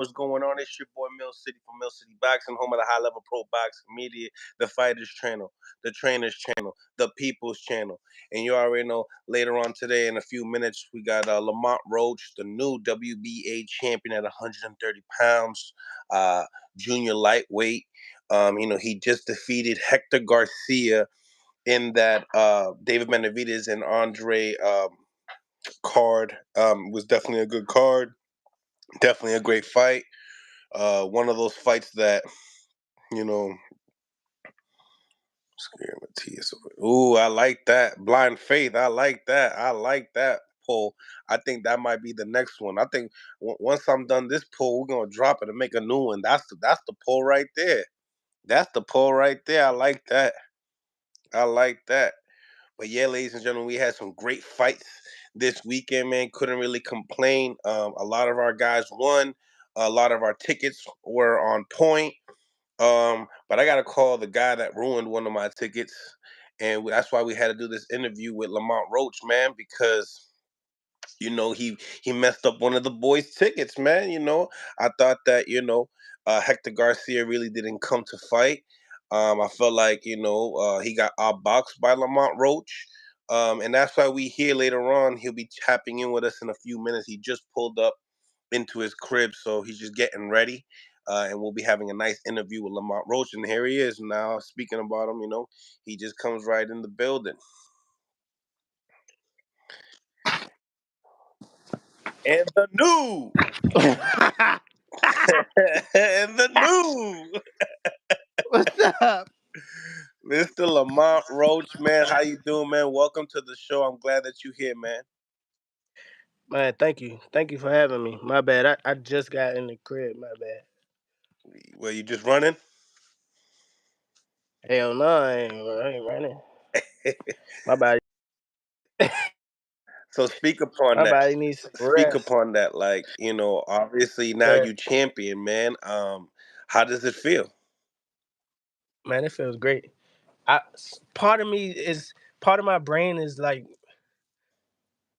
What's going on? It's your boy Mill City from Mill City Boxing, home of the high level pro boxing media, the Fighters Channel, the Trainers Channel, the People's Channel. And you already know later on today, in a few minutes, we got Lamont Roach, the new WBA champion at 130 pounds, junior lightweight. He just defeated Hector Garcia in that David Benavides and Andrade card. Was definitely a good card. Definitely a great fight. One of those fights that, you know, ooh, I like that. Blind Faith. I like that. I like that poll. I think that might be the next one. I think once I'm done this poll, we're gonna drop it and make a new one. That's the poll right there. That's the poll right there. I like that. I like that. But yeah, ladies and gentlemen, we had some great fights this weekend, man. Couldn't really complain. A lot of our guys won. A lot of our tickets were on point. But I gotta call the guy that ruined one of my tickets, and that's why we had to do this interview with Lamont Roach, man, because he messed up one of the boys' tickets, man. I thought that Hector Garcia really didn't come to fight. I felt like he got outboxed by Lamont Roach. And that's why we hear later on he'll be tapping in with us in a few minutes. He just pulled up into his crib, so he's just getting ready. And we'll be having a nice interview with Lamont Roach. And here he is now speaking about him. He just comes right in the building. And the new, and the new, What's up? Mr. Lamont Roach, man. How you doing, man? Welcome to the show. I'm glad that you're here, man. Man, thank you. Thank you for having me. My bad. I just got in the crib. My bad. Well, you just running? Hell no, I ain't running. My body. So speak upon My that. body needs some Speak rest. upon that. Like, obviously now Yeah, you champion, man. How does it feel? man, it feels great. Part of me is part of my brain is like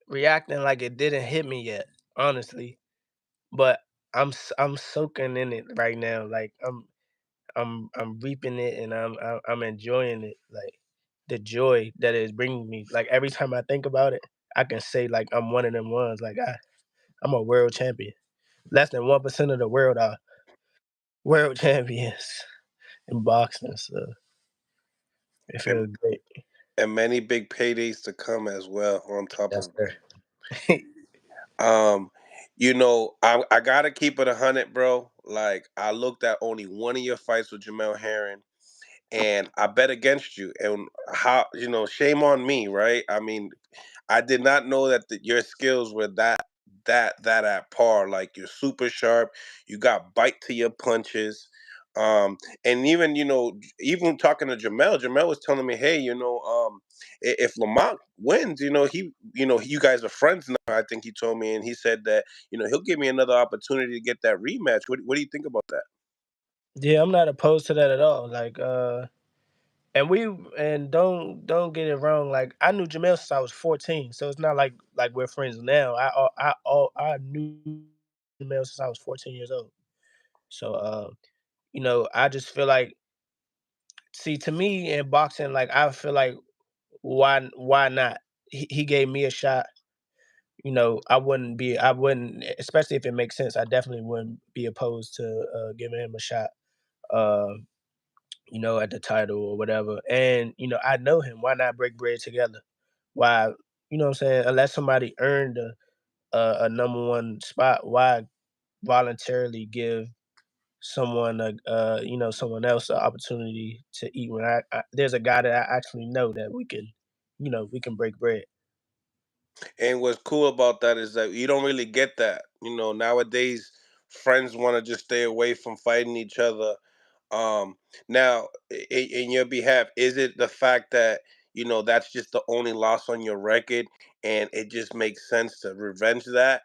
reacting like it didn't hit me yet, honestly. But I'm soaking in it right now. Like I'm reaping it and I'm enjoying it. Like the joy that it's bringing me. Like every time I think about it, I can say like I'm one of them ones. Like I'm a world champion. Less than 1% of the world are world champions in boxing. So it And feels great. and many big paydays to come as well on top Yes, of sir. Um, I gotta keep it 100, bro. Like I looked at only one of your fights with Jamel Herring, and I bet against you. And shame on me, right? I mean, I did not know that your skills were that at par. Like you're super sharp. You got bite to your punches. And even talking to Jamel was telling me, hey, if Lamont wins, you guys are friends now. I think he told me, and he said that he'll give me another opportunity to get that rematch. What do you think about that? Yeah, I'm not opposed to that at all. Like and we and don't get it wrong. Like I knew Jamel since I was 14, so it's not like we're friends now. I knew Jamel since I was 14 years old. So I just feel like, see, to me in boxing, like I feel like why not? He gave me a shot. I wouldn't, especially if it makes sense. I definitely wouldn't be opposed to giving him a shot. Um, at the title or whatever. And I know him. Why not break bread together? Why, what I'm saying? Unless somebody earned a number one spot, why voluntarily give someone else an opportunity to eat when there's a guy that I actually know that we can break bread. And what's cool about that is that you don't really get that. Nowadays, friends want to just stay away from fighting each other. Um, Now, in your behalf, is it the fact that that's just the only loss on your record, and it just makes sense to revenge that?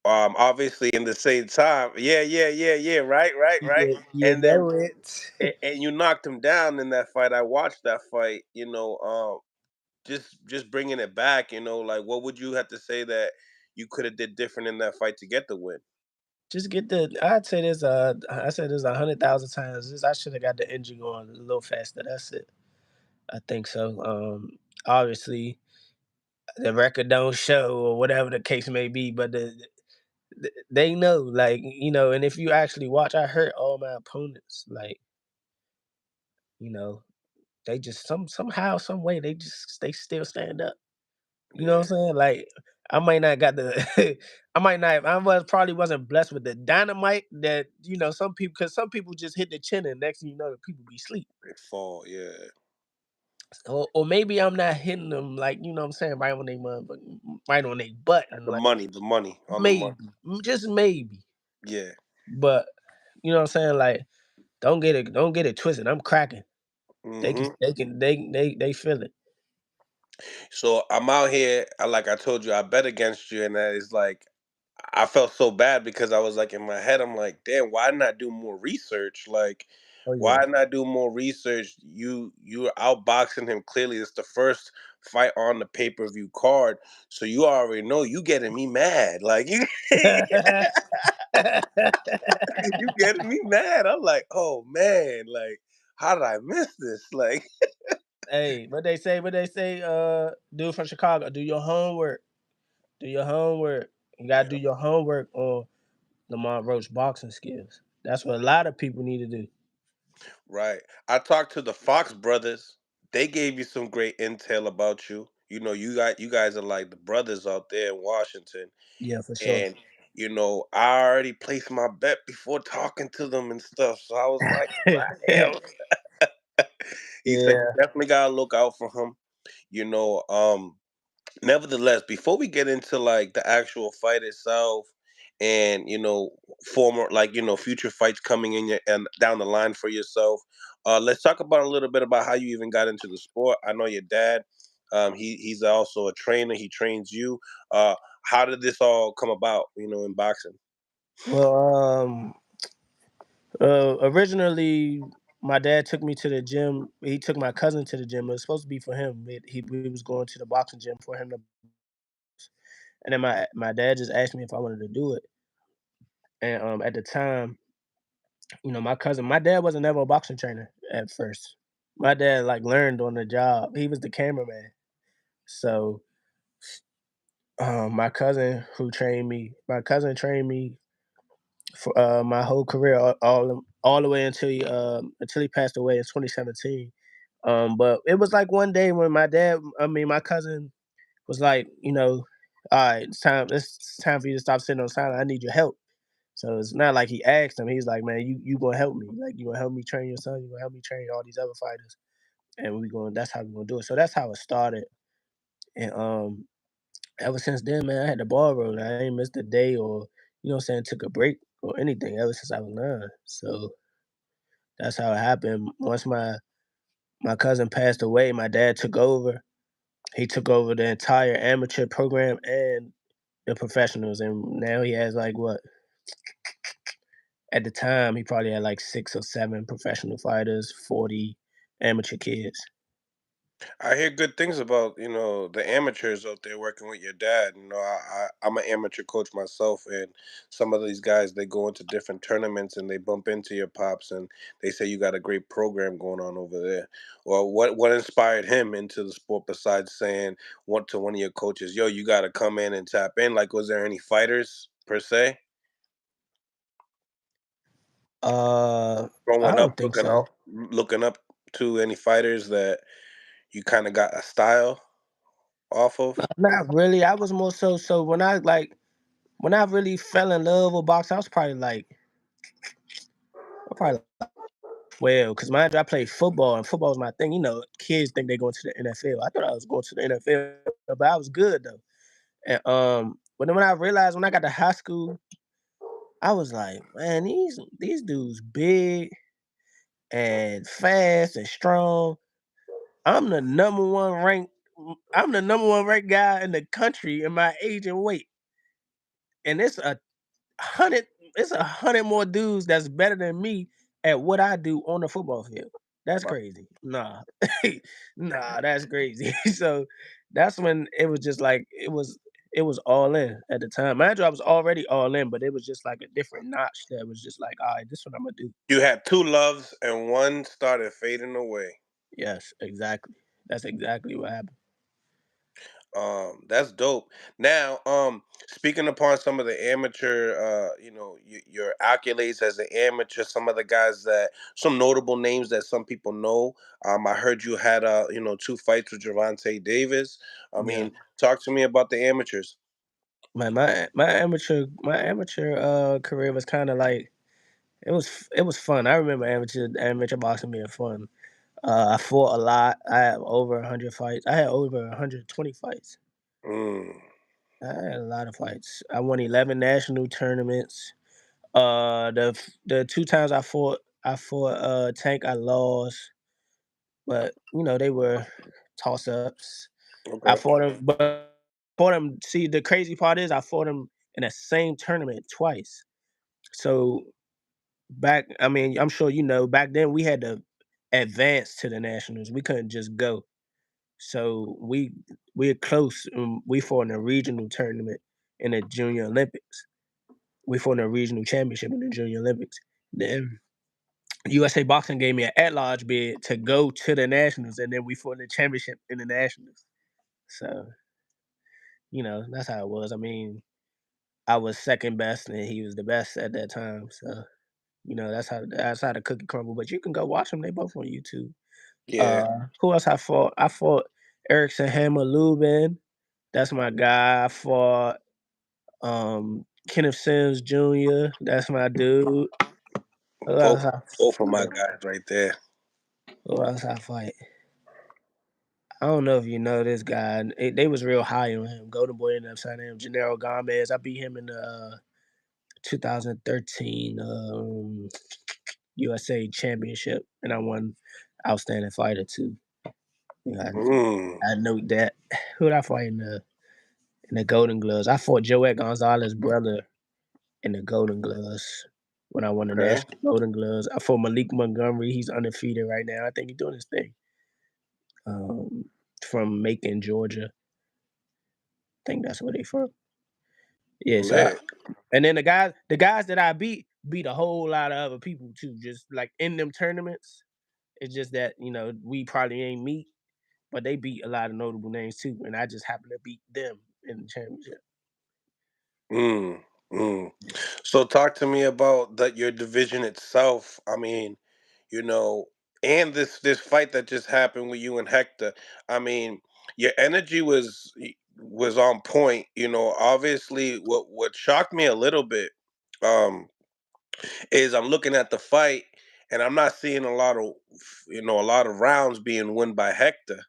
Obviously, in the same time, yeah, yeah, yeah, yeah, right, right, right. You And then know it. and you knocked him down in that fight. I watched that fight. Just bringing it back. Like what would you have to say that you could have did different in that fight to get the win? Just get the. I'd say this. I said this 100,000 times. Just I should have got the engine going a little faster. That's it. I think so. Obviously the record don't show or whatever the case may be, but they know, like, and if you actually watch, I hurt all my opponents. Like, you know, they just somehow, some way, they still stand up. You know Yeah, what I'm saying? Like, I might not got the I might not I was probably wasn't blessed with the dynamite that, some people, because some people just hit the chin and next thing you know the people be asleep. they fall. Yeah, Or maybe I'm not hitting them, like, what I'm saying, right on their butt, and like the money on the money. maybe, just maybe. Yeah. But you know what I'm saying? Like, don't get it twisted. I'm cracking. Hmm. They feel it. So I'm out here. Like I told you, I bet against you, and that is like I felt so bad because I was like in my head, I'm like, damn, why not do more research? Like, Oh why yeah. not do more research? You're outboxing him. Clearly, it's the first fight on the pay-per-view card, so you already know you getting me mad. Like you, you getting me mad. I'm like, oh man, like how did I miss this? Like, Hey, what they say, dude from Chicago, do your homework. Do your homework. You gotta yeah, do your homework on Lamont Roach boxing skills. That's what a lot of people need to do. right. I talked to the Fox brothers. They gave you some great intel about you. You guys are like the brothers out there in Washington. Yeah, for sure. And I already placed my bet before talking to them and stuff. So I was like, damn. He said you Yeah. definitely gotta look out for him. You know, um, Nevertheless, before we get into like the actual fight itself, and former like future fights coming in and down the line for yourself, let's talk about a little bit about how you even got into the sport. I know your dad. He's also a trainer. He trains you. How did this all come about? In boxing. Well, originally, my dad took me to the gym. He took my cousin to the gym. It was supposed to be for him. We was going to the boxing gym for him to, and then my dad just asked me if I wanted to do it. And at the time, my dad wasn't never a boxing trainer at first. My dad like learned on the job. He was the cameraman. So my cousin trained me for my whole career, all the way until he passed away in 2017. But it was like one day when my cousin was like, all right, it's time for you to stop sitting on silent. I need your help. So it's not like he asked him. He's like, man, you gonna help me? Like, you gonna help me train your son? You gonna help me train all these other fighters? And we going. That's how we gonna do it. So that's how it started. And ever since then, man, I had the ball rolling. I ain't missed a day, or took a break or anything ever since I was 9. So that's how it happened. Once my cousin passed away, my dad took over. He took over the entire amateur program and the professionals, and now he has like what? At the time, he probably had like 6 or 7 professional fighters, 40 amateur kids. I hear good things about the amateurs out there working with your dad. I'm an amateur coach myself, and some of these guys they go into different tournaments and they bump into your pops, and they say you got a great program going on over there. Well, what inspired him into the sport besides saying one of your coaches, "Yo, you got to come in and tap in"? Like, was there any fighters per se I growing up don't think so. looking up to any fighters that you kind of got a style off of? Not really. I was more so when I really fell in love with boxing, I was probably 12, because mind you, I played football, and football was my thing. Kids think they going to the NFL. I thought I was going to the NFL, but I was good though. And but then when I realized, when I got to high school, I was like, man, these dudes big and fast and strong. I'm the number one ranked. I'm the number one ranked guy in the country in my age and weight, and hundred. It's 100 more dudes that's better than me at what I do on the football field. That's crazy. Nah, nah, that's crazy. So that's when it was just like it was. it was all in at the time. Mind you, I was already all in, but it was just like a different notch that was just like, all right, this what I'm gonna do. You had two loves and one started fading away. Yes, exactly. That's exactly what happened. That's dope. Now, speaking upon some of the amateur, your accolades as an amateur, some of the guys that, some notable names that some people know. I heard you had, two fights with Gervonta Davis. I Yeah. mean, talk to me about the amateurs. My amateur career was kind of like it was fun. I remember amateur boxing being fun. I fought a lot. I had over 100 fights. I had over 120 fights. Mm, I had a lot of fights. I won 11 national tournaments. The two times I fought Tank, I lost, but they were toss ups. I okay. fought him, but fought him. See, the crazy part is I fought him in the same tournament twice. So I mean, I'm sure back then we had to advance to the nationals. We couldn't just go. So we're close. We fought in a regional tournament in the Junior Olympics. We fought in a regional championship in the Junior Olympics. Then USA Boxing gave me an at-large bid to go to the nationals, and then we fought in the championship in the nationals. So that's how it was. I mean, I was second best, and he was the best at that time. So that's how the cookie crumbled. But you can go watch them; they both on YouTube. Yeah. Who else I fought? I fought Erickson Hammer Lubin. That's my guy. I fought Kenneth Sims Jr. That's my dude. Who else Both I both of my fight? guys right there. Who else I fight? I don't know if you know this guy. They was real high on him. Golden Boy ended up signing him. Gennaro Gomez. I beat him in the 2013 USA Championship, and I won Outstanding Fighter too. Mm, I know that. Who did I fight in the Golden Gloves? I fought Joet Gonzalez's brother in the Golden Gloves when I won the okay. national Golden Gloves. I fought Malik Montgomery. He's undefeated right now. I think he's doing his thing. Um, from Macon, Georgia. I think that's where they from. Yeah, Lit. and then the guys that I beat a whole lot of other people too. Just like in them tournaments, it's just that we probably ain't meet, but they beat a lot of notable names too, and I just happened to beat them in the championship. Mm, mm. So talk to me about that your division itself. I mean, you know, and this fight that just happened with you and Hector. I mean, your energy was on point. Obviously, what shocked me a little bit, um, is I'm looking at the fight and I'm not seeing a lot of rounds being won by Hector.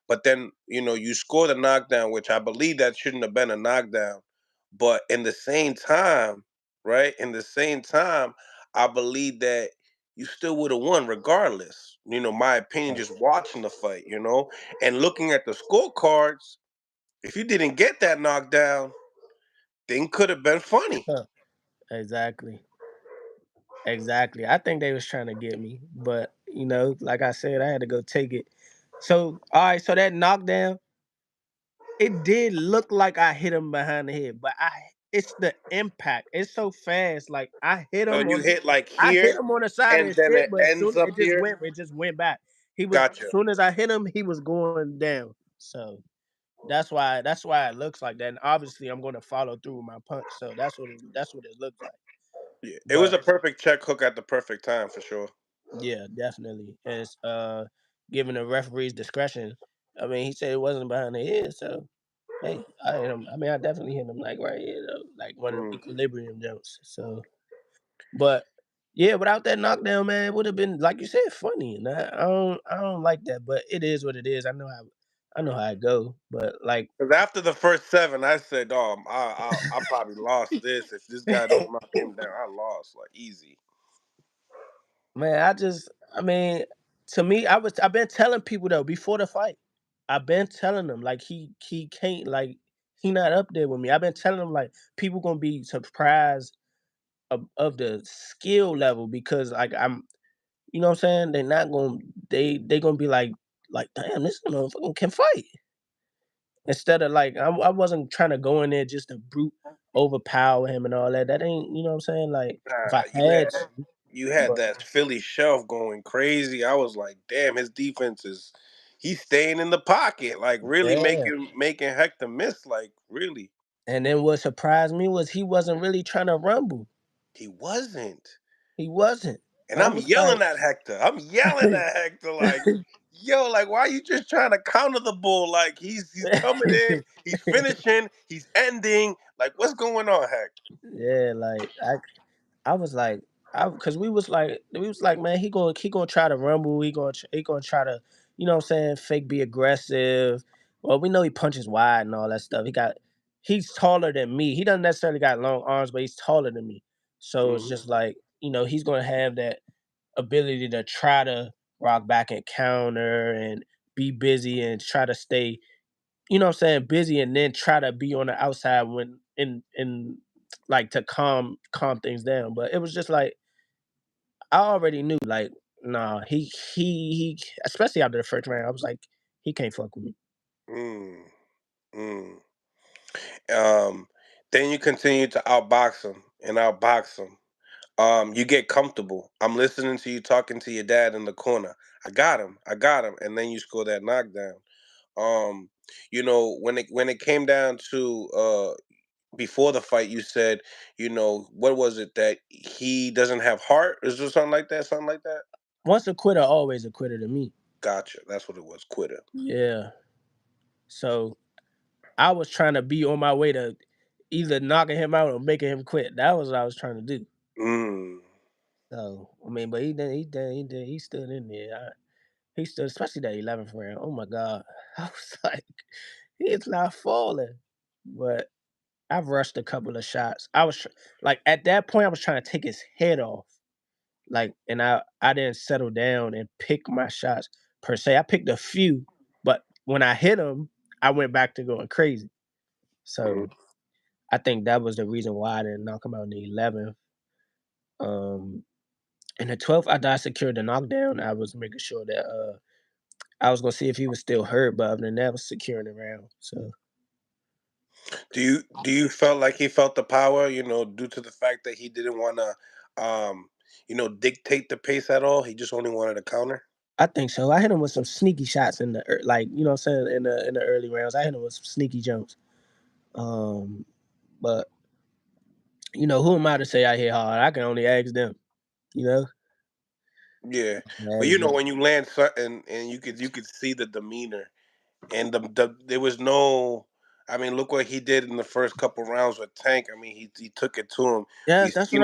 But then, you score the knockdown, which I believe that shouldn't have been a knockdown. But in the same time, right? In the same time, I believe that you still would have won regardless. My opinion Right. just watching the fight, and looking at the scorecards, if you didn't get that knockdown, thing could have been funny. Huh. Exactly. Exactly. I think they was trying to get me, but like I said, I had to go take it. So, all right, so that knockdown, it did look like I hit him behind the head, but it's the impact. It's so fast. Like So you hit like I hit here him on the side of and his then shit, it but ends soon up it here. just went back. He was Gotcha. Soon as I hit him, he was going down. So that's why it looks like that. And obviously I'm gonna follow through with my punch. So that's what it looks like. Yeah, it was But a perfect check hook at the perfect time for sure. yeah, definitely. And it's given the referee's discretion. I mean, he said it wasn't behind the head, so hey, I hit him. I mean, I definitely hit him like right here, though, like one of them Mm. equilibrium jumps. So, but yeah, without that knockdown, man, it would have been like you said, funny. And I don't like that, but it is what it is. I know how it go. But like, Because after the first seven, I said, "Oh, I probably lost this. If this guy don't knock him down, I lost like easy." man, I mean, to me, I've been telling people though before the fight. I've been telling them like he can't like he not up there with me. I've been telling them like people gonna be surprised of the skill level because like you know what I'm saying? They're not gonna they gonna be like damn, this motherfucker can fight. Instead of like I wasn't trying to go in there just to brute overpower him and all that. That ain't, you know what I'm saying? Like if I You had had to, but that Philly shelf going crazy. I was like, damn, his defense is he's staying in the pocket, like really yeah. making Hector miss, like really. And then what surprised me was he wasn't really trying to rumble. He wasn't. He wasn't. And I I'm was like, yelling at Hector. I'm yelling at Hector like, yo, like why you just trying to counter the bull? Like he's coming in, he's finishing, he's ending. Like what's going on, Heck? yeah, like I was like, because we was like, man, he gonna try to rumble. He gonna try to, you know what I'm saying, fake be aggressive. Well, we know he punches wide and all that stuff. He's taller than me. He doesn't necessarily got long arms, but he's taller than me. So it's Mhm. just like, he's gonna have that ability to try to rock back and counter and be busy and try to stay, you know what I'm saying, busy and then try to be on the outside when in like to calm things down. But it was just like I already knew like nah, he especially after the first round, I was like, he can't fuck with me. Mm, mm. Um, then you continue to outbox him and outbox him. You get comfortable. I'm listening to you talking to your dad in the corner. I got him, and then you score that knockdown. Um, when it came down to before the fight, you said, what was it that he doesn't have heart? Is there something like that? Something like that? Once a quitter, always a quitter to me. Gotcha. That's what it was. Quitter. Yeah. So I was trying to be on my way to either knocking him out or making him quit. That was what I was trying to do. Mm, So I mean, but he stood in there. He stood, especially that 11th round. Oh my God. I was like, he's not falling. But I've rushed a couple of shots. Like at that point, I was trying to take his head off. Like, and I didn't settle down and pick my shots per se. I picked a few, but when I hit him, I went back to going crazy. mm. So I think that was the reason why I didn't knock him out in the 11th. Um, in the 12th, after I secured the knockdown, I was making sure that I was gonna see if he was still hurt, but other than that, I was securing the round. So Do you felt like he felt the power? Due to the fact that he didn't want to, dictate the pace at all. He just only wanted to counter. I think so. I hit him with some sneaky shots in the like, you know what I'm saying, in the early rounds. I hit him with some sneaky jumps. Um, but who am I to say I hit hard? I can only ask them, you know? Yeah, but Ask them. when you land something and you could see the demeanor and there was no. I mean, look what he did in the first couple rounds with Tank. I mean, he took it to him. Yes, He's that's what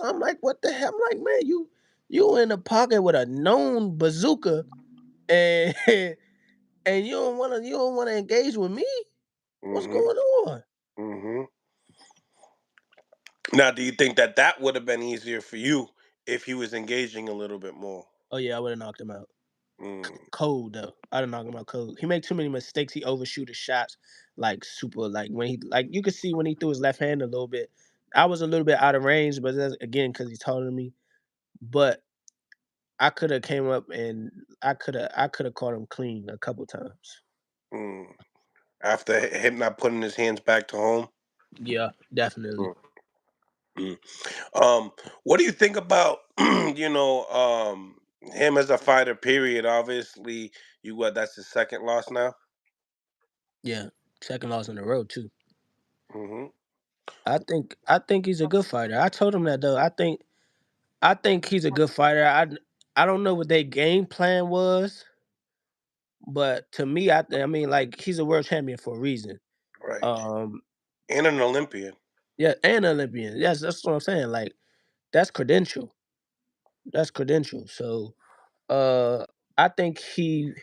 I'm like, what the hell? I'm like, man, you in the pocket with a known bazooka and and you don't wanna engage with me? What's hmm going on? hmm Now, do you think that would have been easier for you if he was engaging a little bit more? Oh yeah, I would have knocked him out. Mm, Cold though. I'd have knocked him out cold. He made too many mistakes. He overshoot his shots like super like when he like you could see when he threw his left hand a little bit. I was a little bit out of range, but that's again because he's taller than me. But I could have came up and I could have caught him clean a couple times. mm. After him not putting his hands back to home. Yeah, definitely. Mm, mm. What do you think about him as a fighter? Period. Obviously, that's his second loss now. Yeah. Second loss in a row too. hmm I think he's a good fighter. I told him that though. I think he's a good fighter. I don't know what their game plan was, but to me, I mean, like he's a world champion for a reason. Right, Um, and an Olympian. yeah, and Olympian. Yes, that's what I'm saying. Like that's credential. That's credential. So, uh, I think you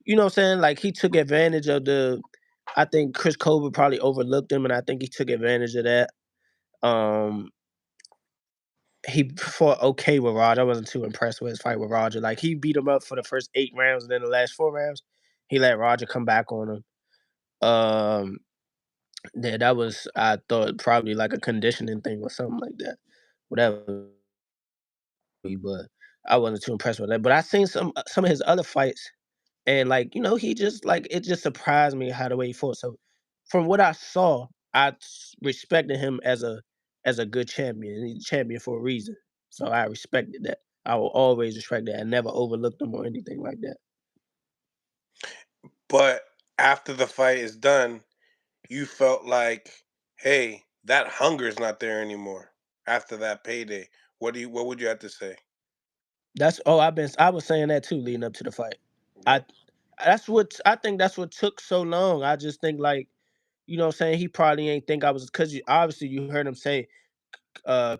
know what I'm saying. Like he took advantage of the. I think Chris Colbert probably overlooked him, and I think he took advantage of that. Um, he fought okay with Roger. I wasn't too impressed with his fight with Roger. Like he beat him up for the first 8 rounds, and then the last 4 rounds, he let Roger come back on him. Yeah, that was I thought probably like a conditioning thing or something like that. Whatever, but I wasn't too impressed with that. But I seen some of his other fights, And like, he just like it just surprised me how the way he fought. So from what I saw, respected him as a good champion. He's a champion for a reason. So I respected that. I will always respect that. I never overlooked him or anything like that. But after the fight is done, you felt like, hey, that hunger's not there anymore after that payday. What would you have to say? I was saying that too leading up to the fight. I Yep. I think that's what took so long. I just think like, what I'm saying, he probably ain't think I was, cuz obviously you heard him say uh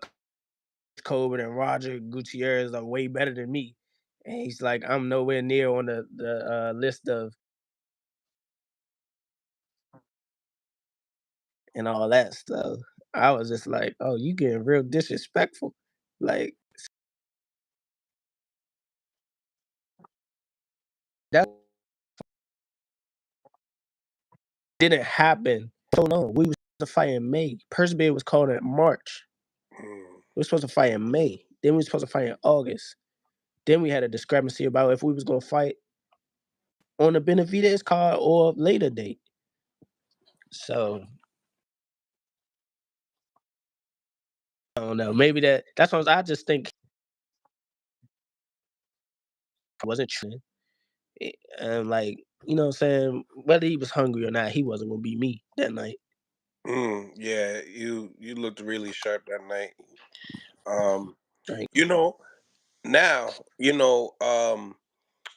Coben and Roger Gutierrez are way better than me. And he's like, I'm nowhere near on the list of and all that stuff. I was just like, oh, you getting real disrespectful. Like that didn't happen so long. We was supposed to fight in May. Perseid was called in March. Mm, We were supposed to fight in May. Then we were supposed to fight in August. Then we had a discrepancy about if we was gonna fight on the Benavides card or later date. So I don't know. Maybe that's what I just think I wasn't true. And like, what I'm saying, whether he was hungry or not, he wasn't gonna be me that night. yeah, you looked really sharp that night. Um, Like, you know, now,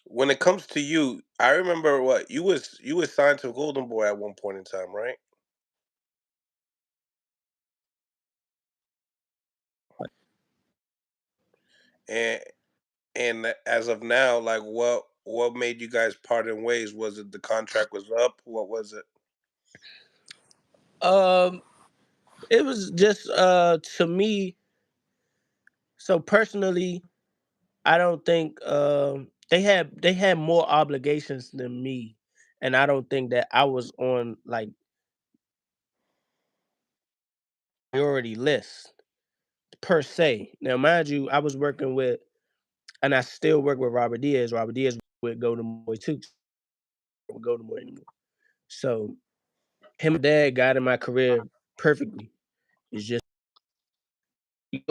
when it comes to you, I remember what you was signed to Golden Boy at one point in time, right? And as of now, like what made you guys part in ways? Was it the contract was up? What was it? um, it was just to me. So personally, I don't think they had more obligations than me, and I don't think that I was on like priority list per se. Now, mind you, I was working with, and I still work with Robert Diaz. Robert Diaz with Golden Boy too. With Golden Boy anymore. So him and dad guided my career perfectly. It's just you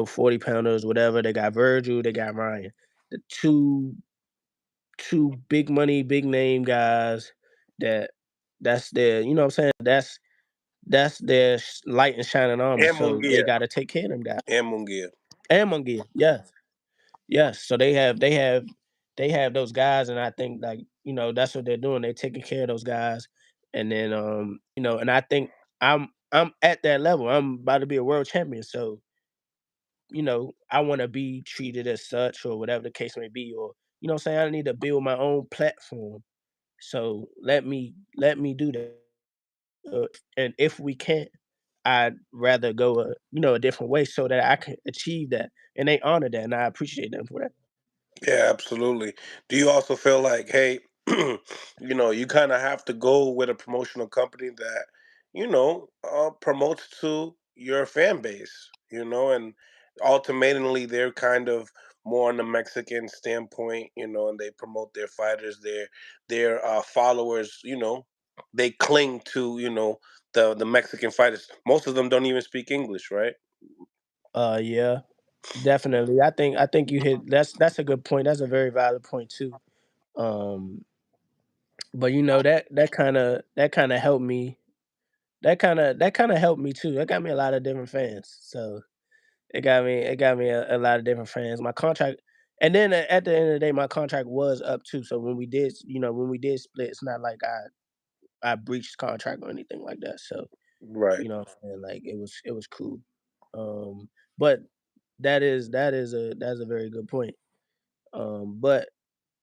40 pounders, whatever. They got Virgil, they got Ryan. The two big money, big name guys that that's their, what I'm saying? That's their light and shining armor. And So they Mungia. gotta take care of them guys. And Mungia. And Mungia, yes. Yes. So they have those guys, and I think like, that's what they're doing. They're taking care of those guys. And then and I think I'm at that level. I'm about to be a world champion. So, I wanna be treated as such or whatever the case may be, or what I'm saying, I need to build my own platform. So let me do that. And if we can't, I'd rather go a different way so that I can achieve that. And they honor that, and I appreciate them for that. Yeah, absolutely. Do you also feel like, hey, you kind of have to go with a promotional company that, promotes to your fan base, and ultimately they're kind of more on the Mexican standpoint, and they promote their fighters, their followers, they cling to, the Mexican fighters. Most of them don't even speak English, right? Yeah, definitely. I think you hit that's a good point. That's a very valid point too. Um, but that kind of helped me. That kind of helped me too. That got me a lot of different fans. So it got me a lot of different fans. My contract, and then at the end of the day, my contract was up too. So when we did split, it's not like I breached contract or anything like that. So Right. what I'm saying, like it was cool. But that's a very good point. But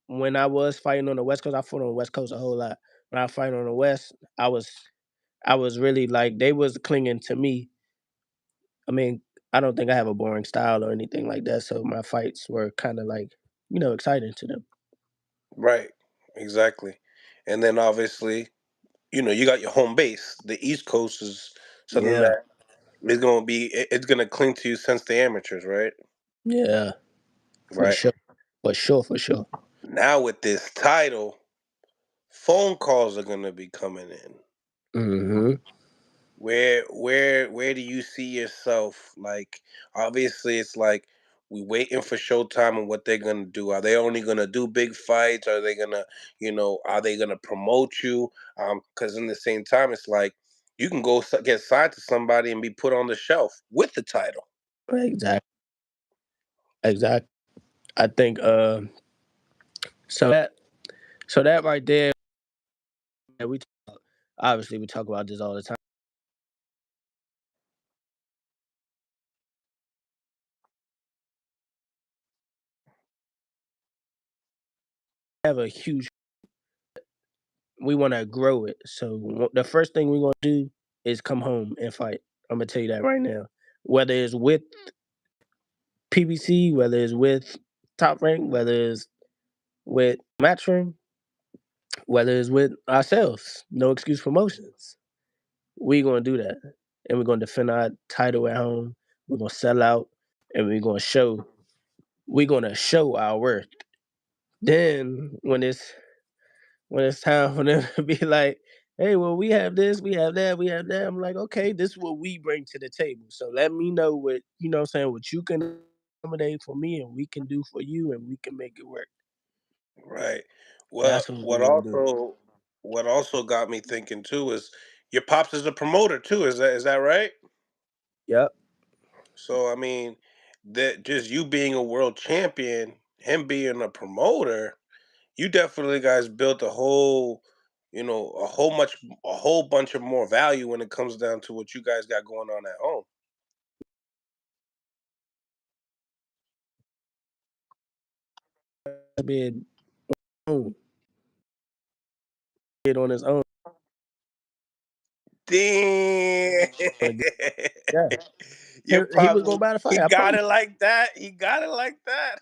when I was fighting on the West Coast, I fought on the West Coast a whole lot. When I fight on the West, I was really like they was clinging to me. I mean, I don't think I have a boring style or anything like that, so my fights were kind of like, exciting to them. Right. Exactly. And then obviously, you got your home base. The East Coast is something Yeah. that It's gonna cling to you since the amateurs, right? Yeah, for Right. sure. For sure, for sure. Now with this title, phone calls are gonna be coming in. Mhm. Where do you see yourself? Like, obviously, it's like we waiting for Showtime and what they're gonna do. Are they only gonna do big fights? Are they gonna, are they gonna promote you? Because in the same time, it's like you can go get signed to somebody and be put on the shelf with the title. Exactly. Exactly. I think, so that so that right there, yeah, obviously, we talk about this all the time. Have a huge we wanna grow it, so the first thing we gonna do is come home and fight. Imma tell you that right now. Whether it's with PBC, whether it's with Top Rank, whether it's with Matchroom, whether it's with ourselves, No Excuse Promotions. We gonna do that, and we're gonna defend our title at home. We're gonna sell out, and we're gonna show our worth. Then when it's time for them to be like, "Hey, well, we have this, we have that, we have that." I'm like, "Okay, this is what we bring to the table. So let me know what what I'm saying, what you can accommodate for me, and we can do for you, and we can make it work." Right. Well, That's what we're gonna do. what also got me thinking too is your pops is a promoter too. Is that right? Yep, So I mean, that just you being a world champion, him being a promoter, you definitely guys built a whole bunch of more value when it comes down to what you guys got going on at home. being own, it on his own. Damn. Gonna get, yeah, Your he pops, was gonna buy the he fight. I got promise. it like that. He got it like that.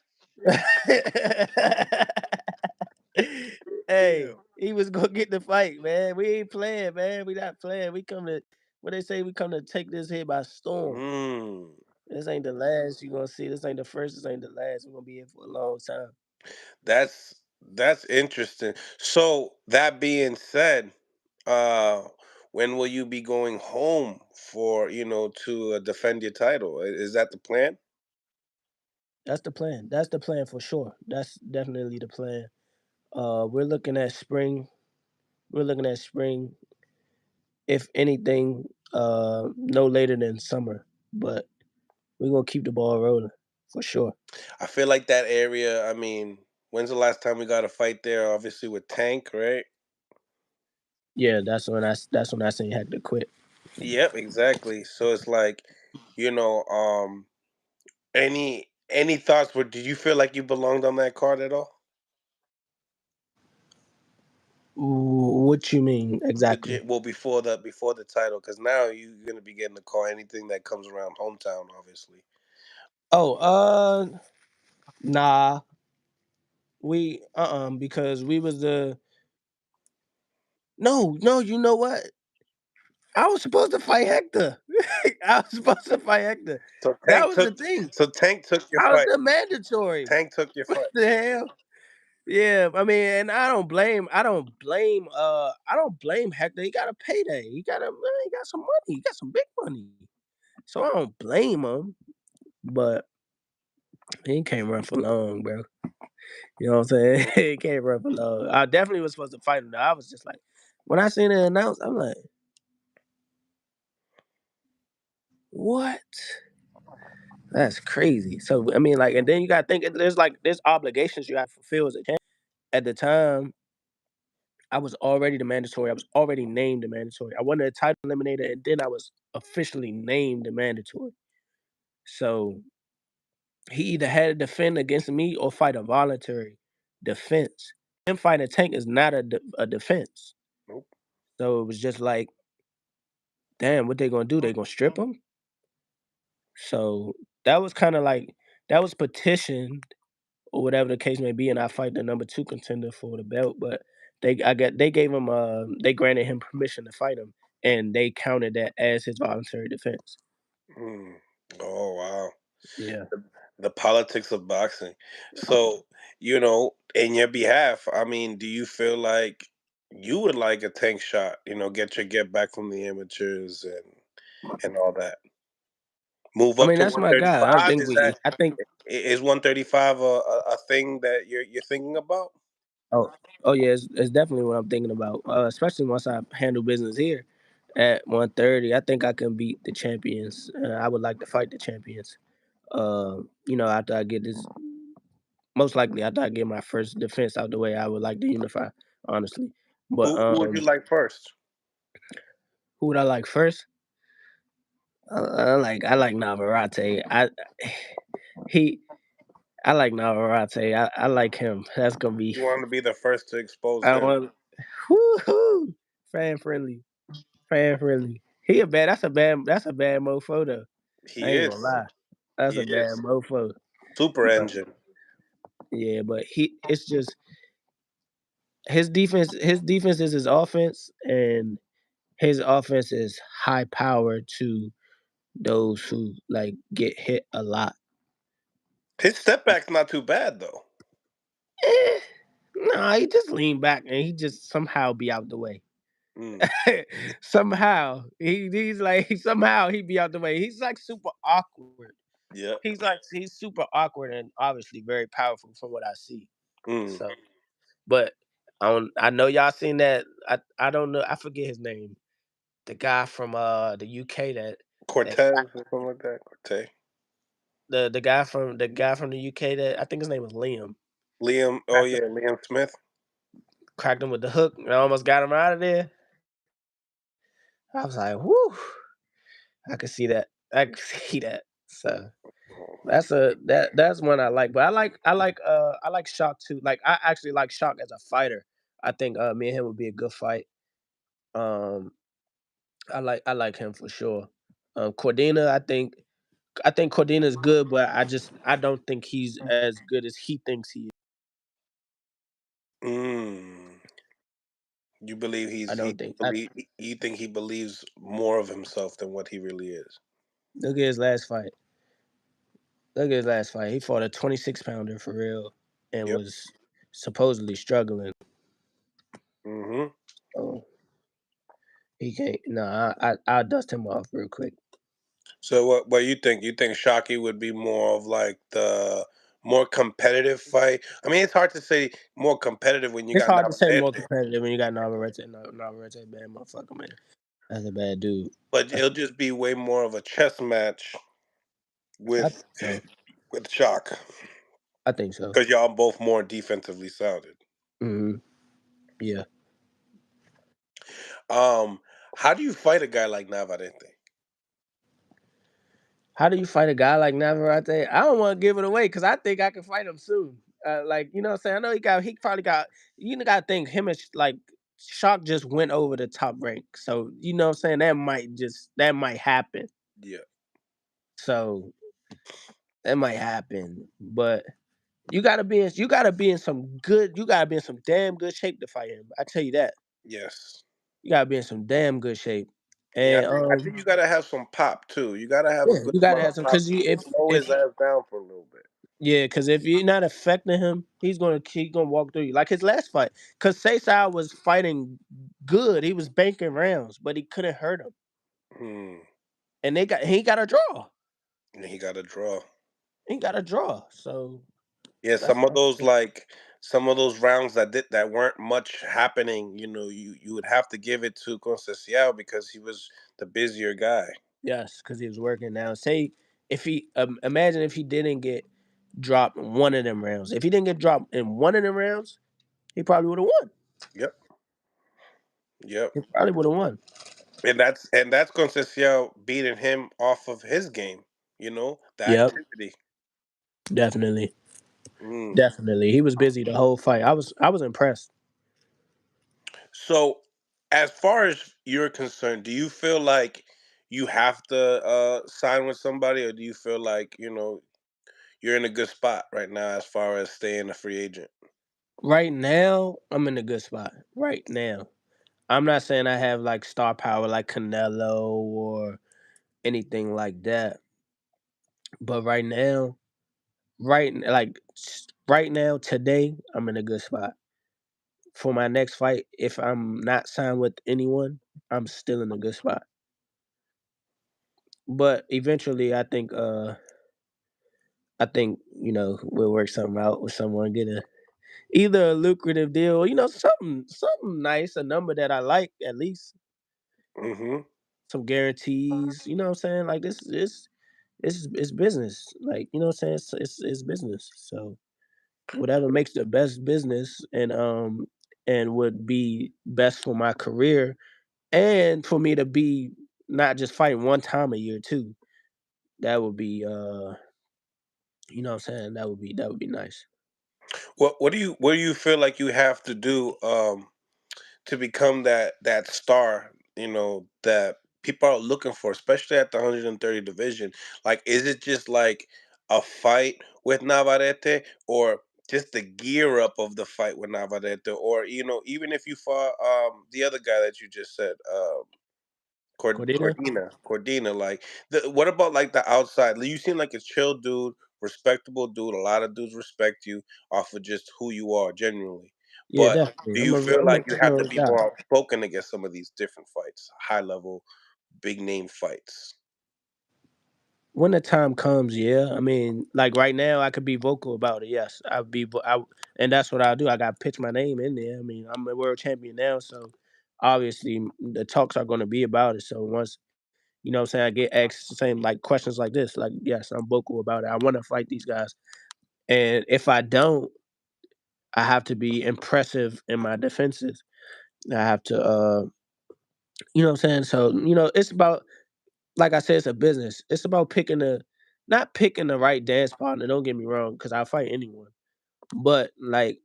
Hey, Damn. he was gonna get the fight, man. We ain't playing, man. We not playing. We come to what they say. We come to take this here by storm. Mm. This ain't the last you gonna see. This ain't the first. This ain't the last. We're gonna be here for a long time. That's that's interesting. So that being said, uh, when will you be going home for to defend your title? Is that the plan? That's the plan. That's the plan for sure. That's definitely the plan. We're looking at spring. We're looking at spring. If anything, no later than summer. But we're gonna keep the ball rolling for sure. I feel like that area. I mean, when's the last time we got a fight there? Obviously with Tank, right? Yeah, that's when I say Hector quit. Yep, exactly. So it's like, you know, um, any thoughts? Did you feel like you belonged on that card at all? What you mean exactly? Well, before the title, because now you're gonna be getting to call anything that comes around hometown, obviously. Oh, nah, we because we was the no, no. You know what? I was supposed to fight Hector. I was supposed to fight Hector. So That was the thing. Tank took your I was fight. the mandatory. Tank took your What fight. the hell? Yeah, I mean, and I don't blame Hector. He got a payday. He got some money. He got some big money. So I don't blame him. But he can't run for long, bro. You know what I'm saying? He can't run for long. I definitely was supposed to fight him. Though. I was just like, when I seen it announced, I'm like, what? That's crazy. So I mean, like, and then you gotta think there's obligations you have to fulfill as a champ. At the time, I was already the mandatory. I was already named the mandatory. I won the title eliminator, and then I was officially named the mandatory. So he either had to defend against me or fight a voluntary defense. Him fighting a tank is not a defense. Nope. So it was just like, damn, what they gonna do? They gonna strip him? So that was kind of like that was petitioned or whatever the case may be, and I fight the number two contender for the belt. But they gave him they granted him permission to fight him, and they counted that as his voluntary defense. Mm. Oh wow. Yeah. The politics of boxing. So, in your behalf, I mean, do you feel like you would like a tank shot, get back from the amateurs and all that? Move I up mean, to that's my guy. I don't 135? think I think Is 135 a thing that you're thinking about? oh, oh yeah, it's definitely what I'm thinking about. Especially once I handle business here at 130. I think I can beat the champions. I would like to fight the champions. After I get this, most likely after I get my first defense out the way, I would like to unify, honestly. But Who would you like first? who would I like first? I like Navarrete. He I like Navarrete. I like him. That's gonna be. You want to be the first to expose I him. want. Woo-hoo, fan friendly. Fan friendly. He a bad. That's a bad mofo though. I He ain't gonna is. lie. That's He a bad is. mofo. Super But engine. yeah, but it's just his defense. His defense is his offense, and his offense is high power to those who like get hit a lot. His step back's not too bad though. Eh, nah, he just lean back and he just somehow be out the way. Mm. Somehow he's like somehow he be out the way. He's like super awkward. Yep. He's super awkward and obviously very powerful from what I see. Mm. So, but I know y'all seen that. I don't know. I forget his name. The guy from the UK that Cortez or something like that. Cortez. the guy from the UK that I think his name was Liam. Liam. Oh Cracked him, yeah, Liam Smith. cracked him with the hook and almost got him out of there. I was like, whoo, I could see that. I could see that. So that's one I like. But I like Shock too. Like I actually like Shock as a fighter. I think me and him would be a good fight. Um I like him for sure. Cordina, I think Cordina is good, but I don't think he's as good as he thinks he is. Mm. You believe I he's he don't think. you think he believes more of himself than what he really is. Look at his last fight. Look at his last fight. He fought a 26 pounder for real and Yep. was supposedly struggling. Hmm. Oh, he can't. Nah, I'll dust him off real quick. So what you think? You think Shockey would be more of like the more competitive fight? I mean, it's hard to say more competitive when you It's got hard to say more Navarrete, competitive when you got Navarrete. Navarrete, bad motherfucker, man. That's a bad dude. but That's, it'll just be way more of a chess match I with think so. Shock I think so. because y'all both more defensively sounded. Hmm. Yeah. Um, how do you fight a guy like Navarrete? How do you fight a guy like Navarrete? I don't want to give it away because I think I can fight him soon. Like you know what I'm saying? I know he probably got got to think him and like Shock just went over the top rank. So you know what I'm saying? That might happen. Yeah. So that might happen. But you gotta be in some damn good shape to fight him. I tell you that. Yes. You gotta be in some damn good shape. Yeah, And I think you gotta have some pop too. You gotta have a yeah, good you gotta amount have of some pop because to you slow if his ass down for a little bit. yeah, because if you're not affecting him, he's gonna walk through you. Like his last fight. Cause Cesar was fighting good. He was banking rounds, but he couldn't hurt him. Hmm. And he got a draw. And he got a draw. He got a draw. So Yeah, that's some of those rounds that weren't much happening. You would have to give it to Conceição because he was the busier guy. yes, because he was working now. Say if he imagine if he didn't get dropped in one of them rounds. If he didn't get dropped in one of them rounds, he probably would have won. Yep, yep. He probably would have won. And that's Conceição beating him off of his game. The Yep, activity. definitely. Mm. Definitely. He was busy the whole fight. I was impressed. So, as far as you're concerned, do you feel like you have to sign with somebody, or do you feel like you're in a good spot right now as far as staying a free agent? Right now, I'm in a good spot. Right now. I'm not saying I have like star power like Canelo or anything like that. But right now, right now, today, I'm in a good spot. For my next fight, if I'm not signed with anyone, I'm still in a good spot. But eventually, I think we'll work something out with someone, get a either a lucrative deal, something nice, a number that I like at least, Hmm. some guarantees. You know what I'm saying? Like it's business. Like you know what I'm saying? It's business. So whatever makes the best business and would be best for my career and for me to be not just fighting one time a year too. That would be you know what I'm saying? That would be nice. What do you feel like you have to do to become that star, that people are looking for, especially at the 130 division? Like, is it just like a fight with Navarrete, or just the gear up of the fight with Navarrete, or even if you fought the other guy that you just said, Cordina? Cordina, like, what about like the outside? You seem like a chill dude, respectable dude. A lot of dudes respect you off of just who you are, genuinely. Yeah, But definitely. do I'm you a feel I'm a like you have to genuine be guy. more outspoken against some of these different fights, high level, big name fights? When the time comes, yeah. I mean, like right now, I could be vocal about it. Yes, and that's what I'll do. I got to pitch my name in there. I mean, I'm a world champion now, so obviously the talks are going to be about it. So once what I'm saying, I get asked the same like questions like this, like yes, I'm vocal about it. I want to fight these guys, and if I don't, I have to be impressive in my defenses. I have to, what I'm saying. So it's about like I said, it's a business. It's about not picking the right dance partner. Don't get me wrong, because I'll fight anyone. But like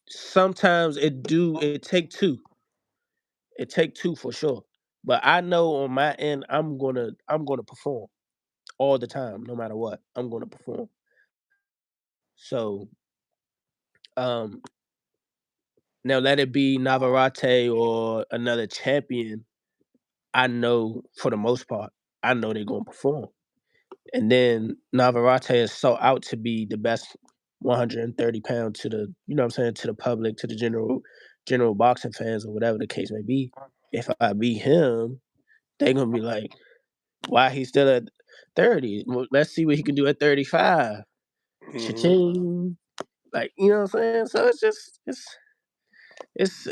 sometimes it take two. It take two for sure. But I know on my end, I'm gonna perform all the time, no matter what. I'm gonna perform. So um now let it be Navarrete or another champion. I know for the most part, I know they're gonna perform. And then Navarrete is so out to be the best 130 pound to the, what I'm saying, to the public, to the general boxing fans or whatever the case may be. If I beat him, they gonna be like, why he's still at 30? Well, let's see what he can do at 35. Hmm. Cha-ching. Like, you know what I'm saying? So it's just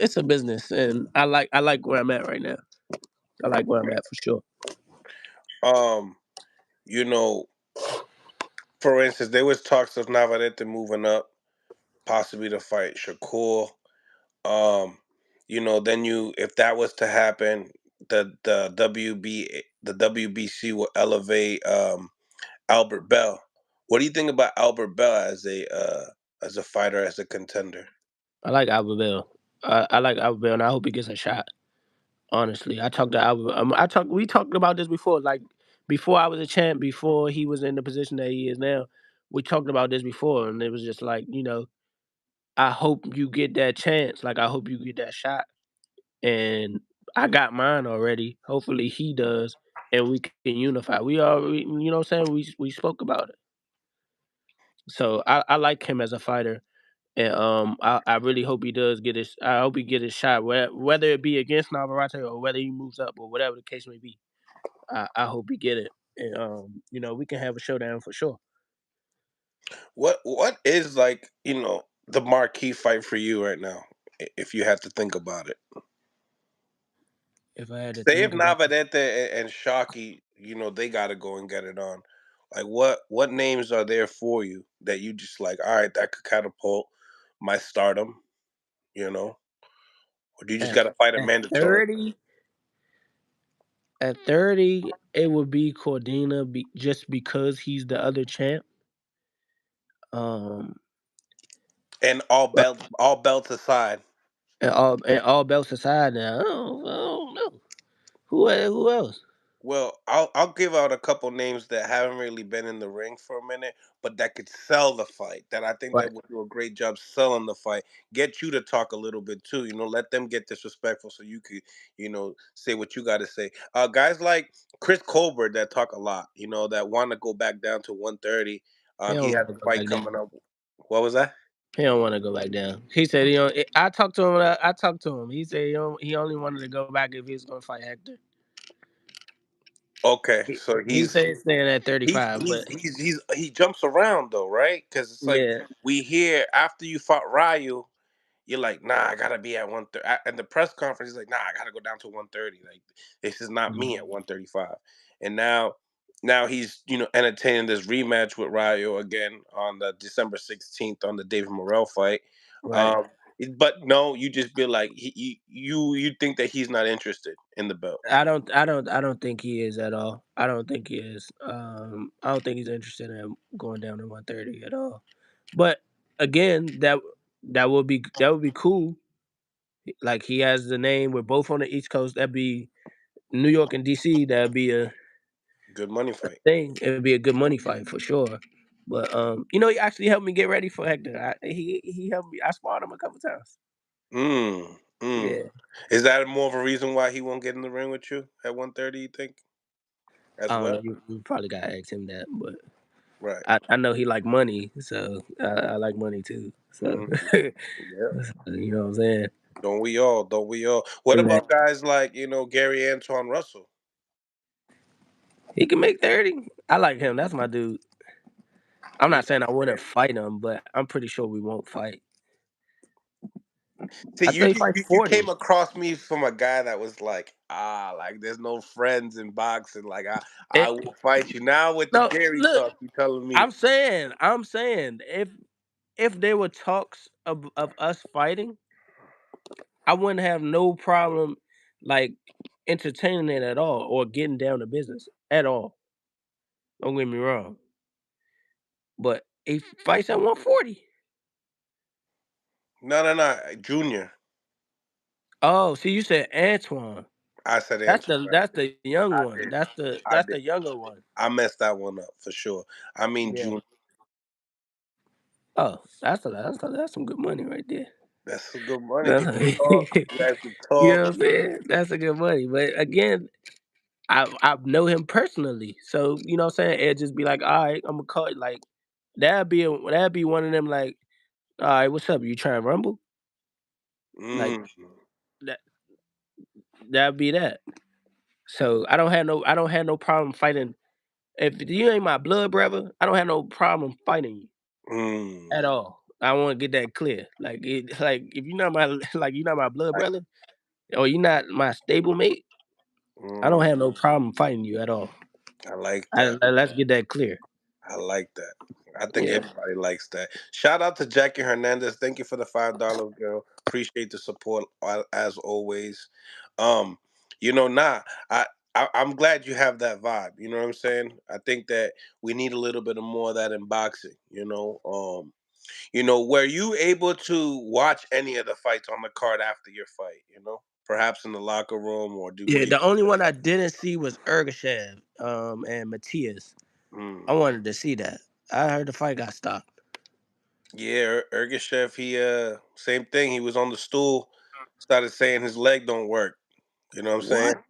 it's a business and I like where I'm at right now. I like where I'm at for sure. Um, you know, for instance, there was talks of Navarrete moving up, possibly to fight Shakur. Um, then if that was to happen, the WBC will elevate Albert Bell. What do you think about Albert Bell as a fighter, as a contender? I like Albert Bell. I like Albert Bell and I hope he gets a shot. Honestly, I talked to Albert. We talked about this before. Like before I was a champ, before he was in the position that he is now, we talked about this before, and it was just like I hope you get that chance. Like I hope you get that shot, and I got mine already. Hopefully he does, and we can unify. We already, what I'm saying, we spoke about it. So I like him as a fighter, and I really hope he does get his. I hope he get his shot, whether it be against Navarrete or whether he moves up or whatever the case may be. I hope he get it, and we can have a showdown for sure. What is, like, the marquee fight for you right now, if you had to think about it? If I had to Say if think about it, Navarrete and Shockey, they got to go and get it on. Like, what names are there for you that you just like? All right, that could catapult my stardom, you know, or do you just at got to fight a at mandatory? 30, at 30, it would be Cordina, just because he's the other champ. Um, And but all belts aside. and all belts aside, now I don't know who else. Well, I'll give out a couple names that haven't really been in the ring for a minute, but that could sell the fight. That I think Right. that would do a great job selling the fight. Get you to talk a little bit too. Let them get disrespectful so you could, say what you got to say. Guys like Chris Colbert that talk a lot. That want to go back down to 130. He He don't has want to a go fight back down. coming up. What was that? He don't want to go back down. He said he don't. I talked to him. I talked to him. He said he only wanted to go back if he was going to fight Hector. Okay, He, so he said he's staying at He's 35, he's but he's he's he jumps around though, right? Because it's like yeah. we hear after you fought Ryu, you're like, nah, I gotta be at 130. And the press conference, he's like, nah, I gotta go down to 130. Like this is not me Mhm. at 135. And now he's entertaining this rematch with Ryu again on the December 16th on the David Morrell fight. Right. Um, but no, you just be like, you think that he's not interested in the belt. I don't think he is at all. I don't think he is. I don't think he's interested in going down to 130 at all. But again, that would be cool. Like he has the name. We're both on the East Coast. That'd be New York and DC. That'd be a Good money fight. thing. It would be a good money fight for sure. But he actually helped me get ready for Hector. He helped me. I sparred him a couple times. Mm, mm. Yeah. Is that more of a reason why he won't get in the ring with you at 130, you think, as I don't know. well? You probably gotta ask him that, but Right. I know he like money, so I like money too. So Mm, yeah. you know what I'm saying? Don't we all? Don't we all? What Exactly. about guys like, Gary Antoine Russell? He can make 30. I like him. That's my dude. I'm Yeah. not saying I wouldn't fight him, but I'm pretty sure we won't fight. See, I you, thought he you fight you you 40. came across me from a guy that was like, like there's no friends in boxing. Like I It, will fight you. Now with the no, Gary look, talk, you telling me, I'm saying if there were talks of us fighting, I wouldn't have no problem like entertaining it at all or getting down to business at all. Don't get me wrong. But he fights at 140. no, no, no, Junior. Oh, see, you said Antoine. I said Antoine. That's the young I one. did. I That's did. the younger one. I messed that one up for sure. I mean Yeah. Junior. Oh, that's some good money right there. That's some good money. You That's can talk. You guys can you talk. know what I'm saying? That's a good money. But again, I know him personally. So, you know what I'm saying? It'd just be like, all right, I'm gonna call it like that'd be one of them like, all right, what's up? You trying to rumble? Like Mm, that that'd be that. So I don't have no problem fighting. If you ain't my blood brother, I don't have no problem fighting you mm. at all. I want to get that clear. Like if you're not my like you're not my blood Like, brother or you're not my stable mate, I don't mm, have no problem fighting you at all. I like that. Let's get that clear. I like that. I think Yeah. everybody likes that. Shout out to Jackie Hernandez. Thank you for the $5 girl. Appreciate the support as always. Um, nah, I'm glad you have that vibe. You know what I'm saying? I think that we need a little bit of more of that in boxing. Were you able to watch any of the fights on the card after your fight? Perhaps in the locker room or do were Yeah, you? the only one I didn't see was Ergashev, and Matias. I Mm. wanted to see that. I heard the fight got stopped. Yeah, Ergashev, he same thing. He was on the stool, started saying his leg don't work. You know what I'm saying? What?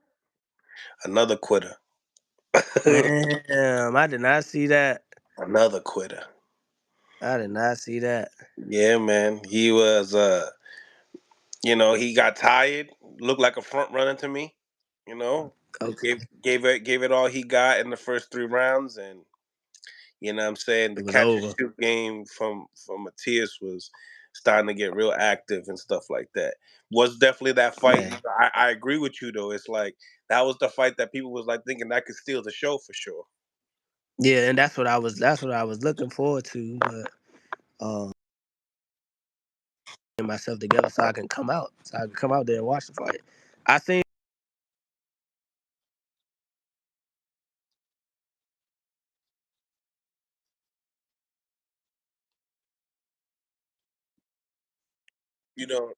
Another quitter. Damn, I did not see that. Another quitter. I did not see that. Yeah, man. He was he got tired, looked like a front runner to me, you know. Okay. Gave it all he got in the first 3 rounds, and what I'm saying, It the was catch and over. shoot game from Matthias was starting to get real active and stuff like that. Was definitely that fight. Man. I agree with you though. It's like that was the fight that people was like thinking that could steal the show for sure. Yeah, and that's what I was looking forward to, but get myself together so I can come out. So I can come out there and watch the fight. I seen You know,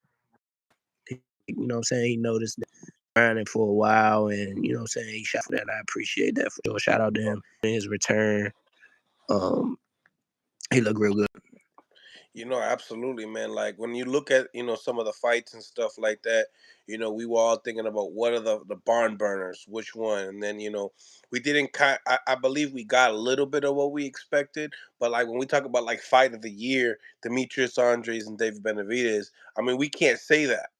you know what I'm saying, he noticed that. grinding for a while, and you know what I'm saying, he shot for that, and I appreciate that for sure. Shout out to him in his return. Um, he looked real good. Absolutely, man. Like when you look at, some of the fights and stuff like that, we were all thinking about what are the barn burners, which one, and then we didn't. I believe we got a little bit of what we expected, but like when we talk about like fight of the year, Demetrius Andres and David Benavides, I mean we can't say that,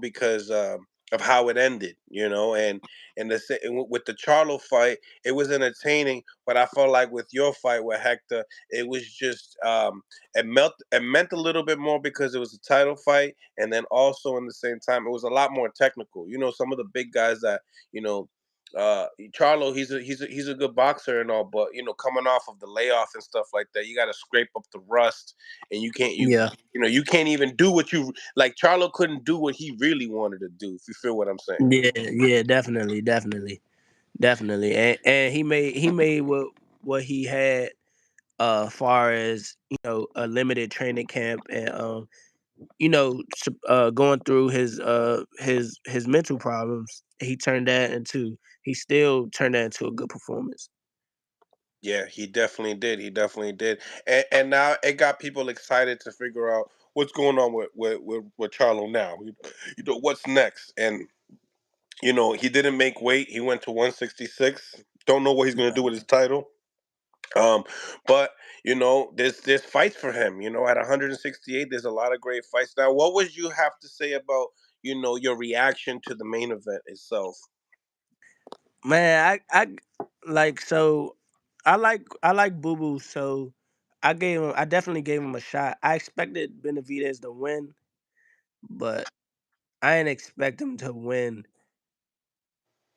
because of how it ended, with the Charlo fight, it was entertaining, but I felt like with your fight with Hector, it was just it meant a little bit more because it was a title fight, and then also in the same time it was a lot more technical. Some of the big guys that you know. Charlo, he's a good boxer and all, but coming off of the layoff and stuff like that, you got to scrape up the rust, and Yeah, you can't even do what you like. Charlo couldn't do what he really wanted to do. If you feel what I'm saying. yeah, definitely, and he made what he had, far as a limited training camp, and going through his mental problems. He still turned that into a good performance. Yeah, he definitely did. He definitely did. And now it got people excited to figure out what's going on with Charlo now. What's next? And he didn't make weight. He went to 166. Don't know what he's going to do with his title. Um, but there's fights for him. At 168, there's a lot of great fights. Now, what would you have to say about your reaction to the main event itself? Man, I like so I like Boo Boo, so I definitely gave him a shot. I expected Benavides to win, but I didn't expect him to win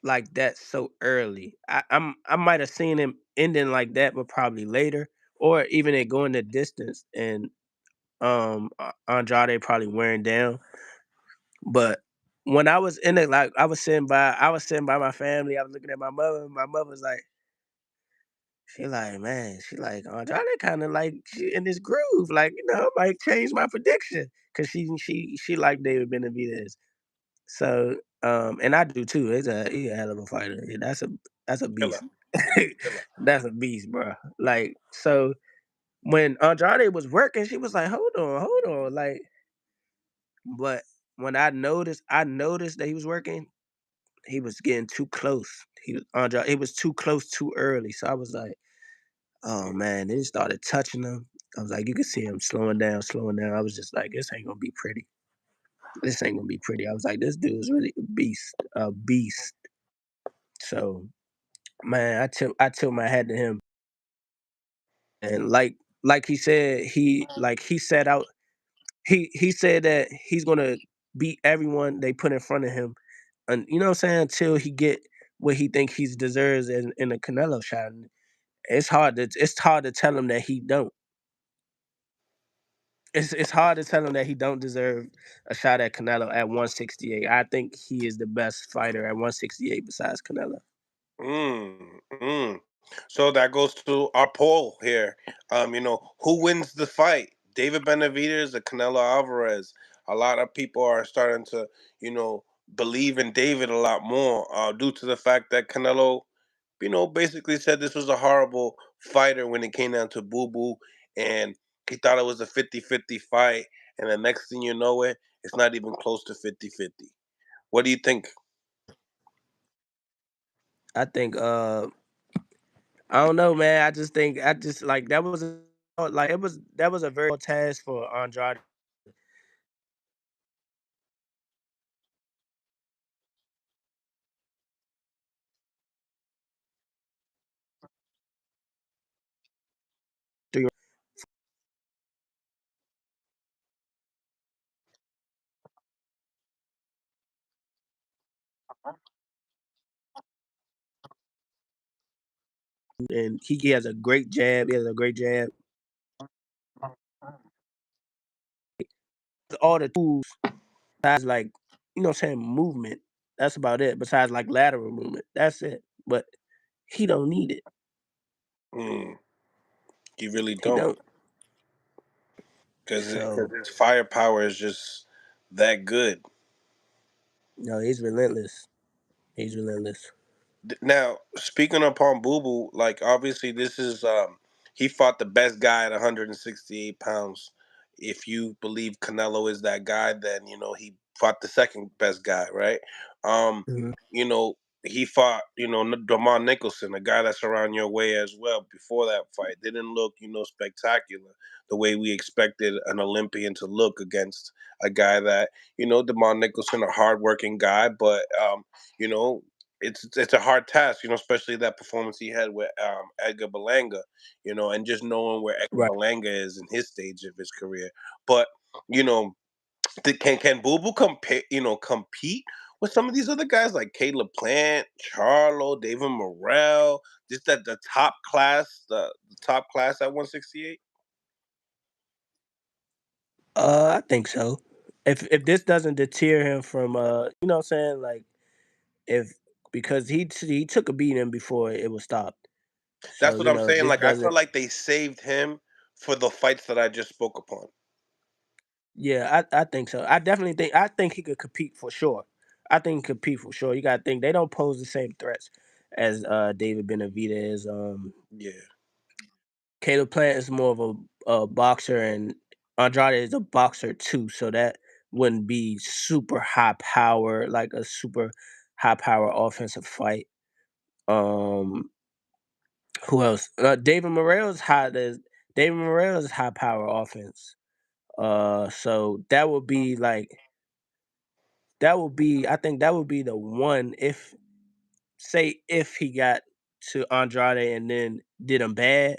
like that so early. I might have seen him ending like that, but probably later, or even it going the distance, and Andrade probably wearing down. But when I was in it, like I was sitting by my family. I was looking at my mother. My mother was like, she like, Andrade kind of like she in this groove, like might change my prediction because she like David Benavides. So, and I do too. He's a hell of a fighter. Yeah, that's a Killer, beast. killer. That's a beast, bro. Like, so when Andrade was working, she was like, hold on, like. But when I noticed that he was working. He was getting too close. It was too close too early. So I was like, oh man. Then he started touching him. I was like, you could see him slowing down, slowing down. I was just like, this ain't gonna be pretty. This ain't gonna be pretty. I was like, this dude is really a beast. A beast. So man, I tilt my hat to him. And like he said, he set out he said that he's gonna beat everyone they put in front of him. And you know what I'm saying, until he get what he think he deserves in the Canelo shot. And it's hard to tell him that he don't. It's hard to tell him that he don't deserve a shot at Canelo at 168. I think he is the best fighter at 168 besides Canelo. Mm. So that goes to our poll here. Who wins the fight? David Benavides or Canelo Alvarez? A lot of people are starting to, believe in David a lot more, due to the fact that Canelo, basically said this was a horrible fighter when it came down to Boo Boo, and he thought it was a 50-50 fight, and the next thing you know it's not even close to 50-50. What do you think? I think I don't know, man. I just like that was that was a very tall task for Andrade. And he has a great jab. He has a great jab. All the tools besides like what I'm saying, movement. That's about it. Besides like lateral movement. That's it. But he don't need it. Mm, you really He don't. don't. Because So his firepower is just that good. he's relentless. He's relentless. Now, speaking upon Boo Boo, like obviously this is he fought the best guy at 168 pounds. If you believe Canelo is that guy, then he fought the second best guy, right? Um, Mhm. you know, he fought, Damon Nicholson, a guy that's around your way as well before that fight. Didn't look, spectacular the way we expected an Olympian to look against a guy that, Damon Nicholson, a hardworking guy, but you know, it's a hard task, especially that performance he had with Edgar Berlanga, and just knowing where Edgar Right. Berlanga is in his stage of his career. But you know, can Boo Boo compete with some of these other guys like Caleb Plant, Charlo, David Morrell, just at the top class, the top class at 168? I think so. If this doesn't deter him from, you know what I'm saying, like if because he took a beating before it was stopped. So That's what you I'm know if saying. this Like I feel doesn't, like they saved him for the fights that I just spoke upon. yeah, I think so. I think he could compete for sure. I think he could compete for sure. You gotta think they don't pose the same threats as David Benavides. Yeah, Caleb Plant is more of a boxer, and Andrade is a boxer too. So that wouldn't be super high power, like a super high power offensive fight. Um, who else? David Morrell's high power offense. So I think that would be the one if say if he got to Andrade and then did him bad,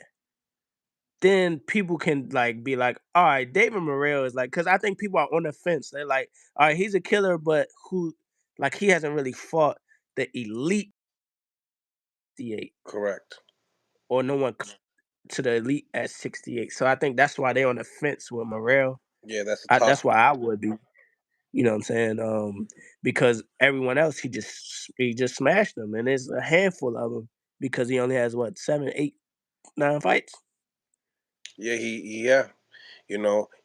then people can like be like, all right, David Morrell is like, because I think people are on the fence. They're like, all right, he's a killer, but who, like, he hasn't really fought the elite 68 correct. or no one to the elite at 68. So I think that's why they're on the fence with Morrell. Yeah, that's a toss. That's why I would be. You know what I'm saying? Because everyone else he just smashed them, and there's a handful of them because he only has what 7, 8, 9 fights. Yeah, yeah.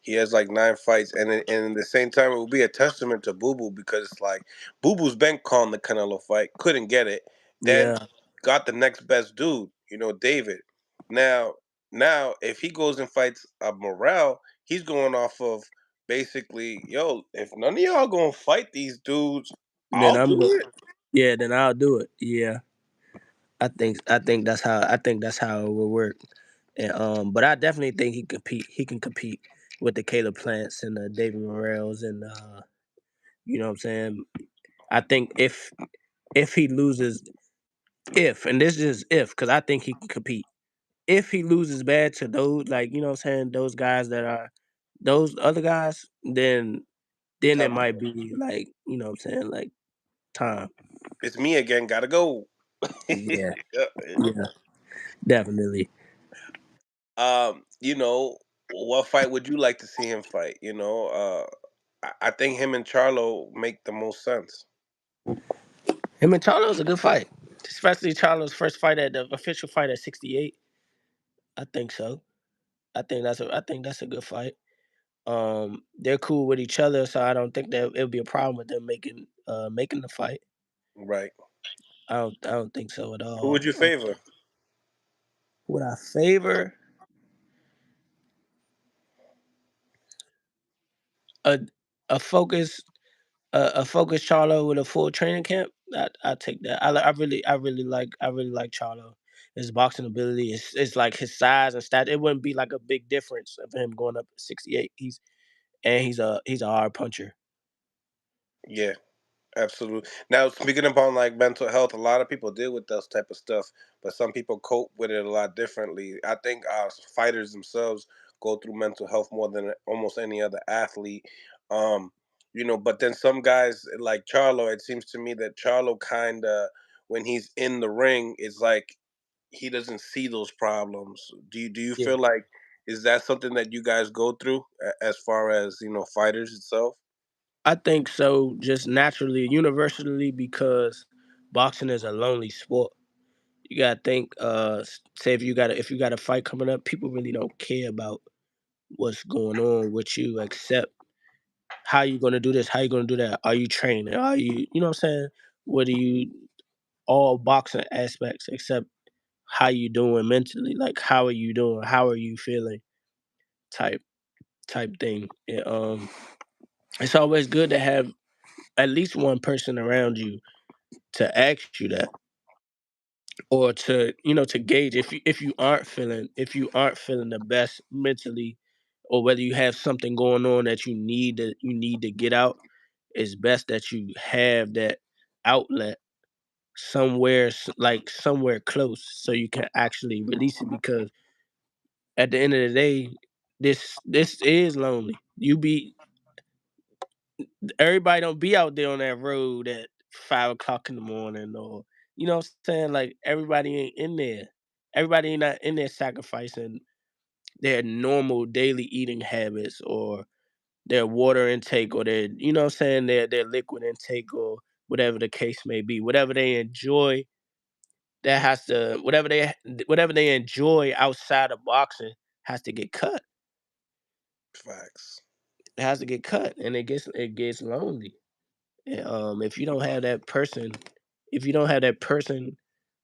He has like 9 fights, and at the same time, it will be a testament to Boo Boo because it's like Boo Boo's been calling the Canelo fight, couldn't get it, then Yeah. got the next best dude, David. Now, now if he goes and fights Morale, he's going off of basically, yo, if none of y'all gonna fight these dudes, Then I'll I'm do go. it. Yeah, then I'll do it. Yeah, I think that's how it will work. And but I definitely think he compete. He can compete with the Caleb Plants and the David Morrells and you know what I'm saying. I think if he loses, if and this is if because I think he can compete. If he loses bad to those like you know what I'm saying those guys that are those other guys, then it Time. might be like you know what I'm saying like time. It's me again. Gotta go. Yeah, yeah, definitely. What fight would you like to see him fight? I think him and Charlo make the most sense. Him and Charlo's a good fight, especially Charlo's first fight at the official fight at 68. I think so. I think that's a good fight. They're cool with each other, so I don't think that it'll be a problem with them making the fight. Right. I don't think so at Who would all. you favor? Would I favor a a focus a focus Charlo with a full training camp? I take that. I really like Charlo. His boxing ability is like his size and stat. It wouldn't be like a big difference of him going up at 68. He's a hard puncher. Yeah, absolutely. Now, speaking upon like mental health, a lot of people deal with those type of stuff, but some people cope with it a lot differently. I think fighters themselves go through mental health more than almost any other athlete. Um, but then some guys like Charlo, it seems to me that Charlo kind of, when he's in the ring, it's like he doesn't see those problems. Do you Yeah, feel like is that something that you guys go through as far as fighters itself? I think so. Just naturally, universally, because boxing is a lonely sport. You gotta think. Say if you got a fight coming up, people really don't care about what's going on with you, except how you gonna do this, how you gonna do that. Are you training? Are you know what I'm saying? what do you all boxing aspects except how you doing mentally, like how are you doing, how are you feeling, type thing. It's always good to have at least one person around you to ask you that, or to to gauge if you aren't feeling the best mentally, or whether you have something going on that you need to get out. It's best that you have that outlet somewhere, like somewhere close, so you can actually release it, because at the end of the day, this is lonely. You be Everybody don't be out there on that road at 5 o'clock in the morning, or what I'm saying, like everybody ain't in there. Everybody ain't not in there sacrificing their normal daily eating habits, or their water intake, or their what I'm saying, their liquid intake, or whatever the case may be. Whatever they enjoy, that has to whatever they enjoy outside of boxing has to get cut. Facts. It has to get cut, and it gets lonely. And, if you don't have that person,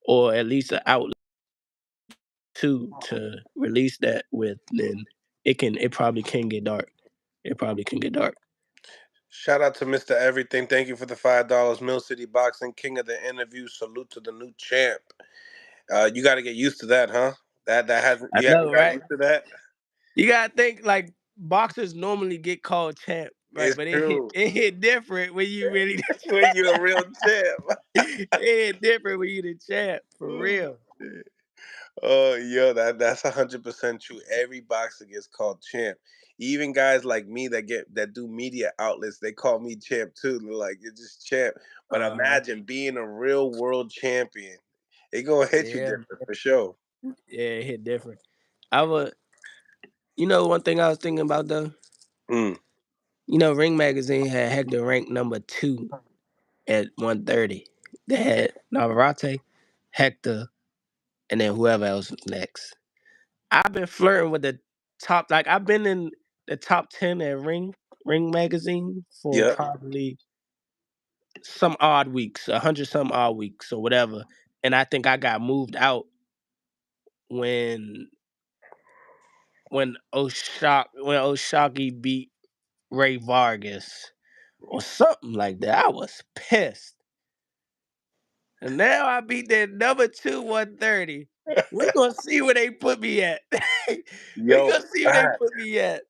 or at least an outlet to release that with, then it probably can get dark. It probably can get dark. Shout out to Mr. Everything. Thank you for the $5. Mill City Boxing, king of the interview. Salute to the new champ. You got to get used to that, huh? That hasn't. I You haven't know, got right? used to that. You gotta think, like, boxers normally get called champ, right? It's But it hit true. it hit different when you really When you're a real champ. it hit different when you the champ, for real. Oh, yo, that's 100% true. Every boxer gets called champ. Even guys like me that do media outlets, they call me champ too. They're like, you're just champ. But Uh-huh. imagine being a real world champion. It gonna hit you Yeah, different for sure. yeah, it hit different. I would One thing I was thinking about though, Mm, Ring Magazine had Hector ranked number 2 at 130. They had Navarrete, Hector, and then whoever else was next. I've been flirting with the top, like I've been in the top 10 at Ring Magazine for yeah. probably some odd weeks, 100 some odd weeks or whatever. And I think I got moved out when when Oshaki beat Ray Vargas or something like that. I was pissed. And now I beat that number 2 130. We gonna see where they put me at. We Yo, gonna see where they put me at.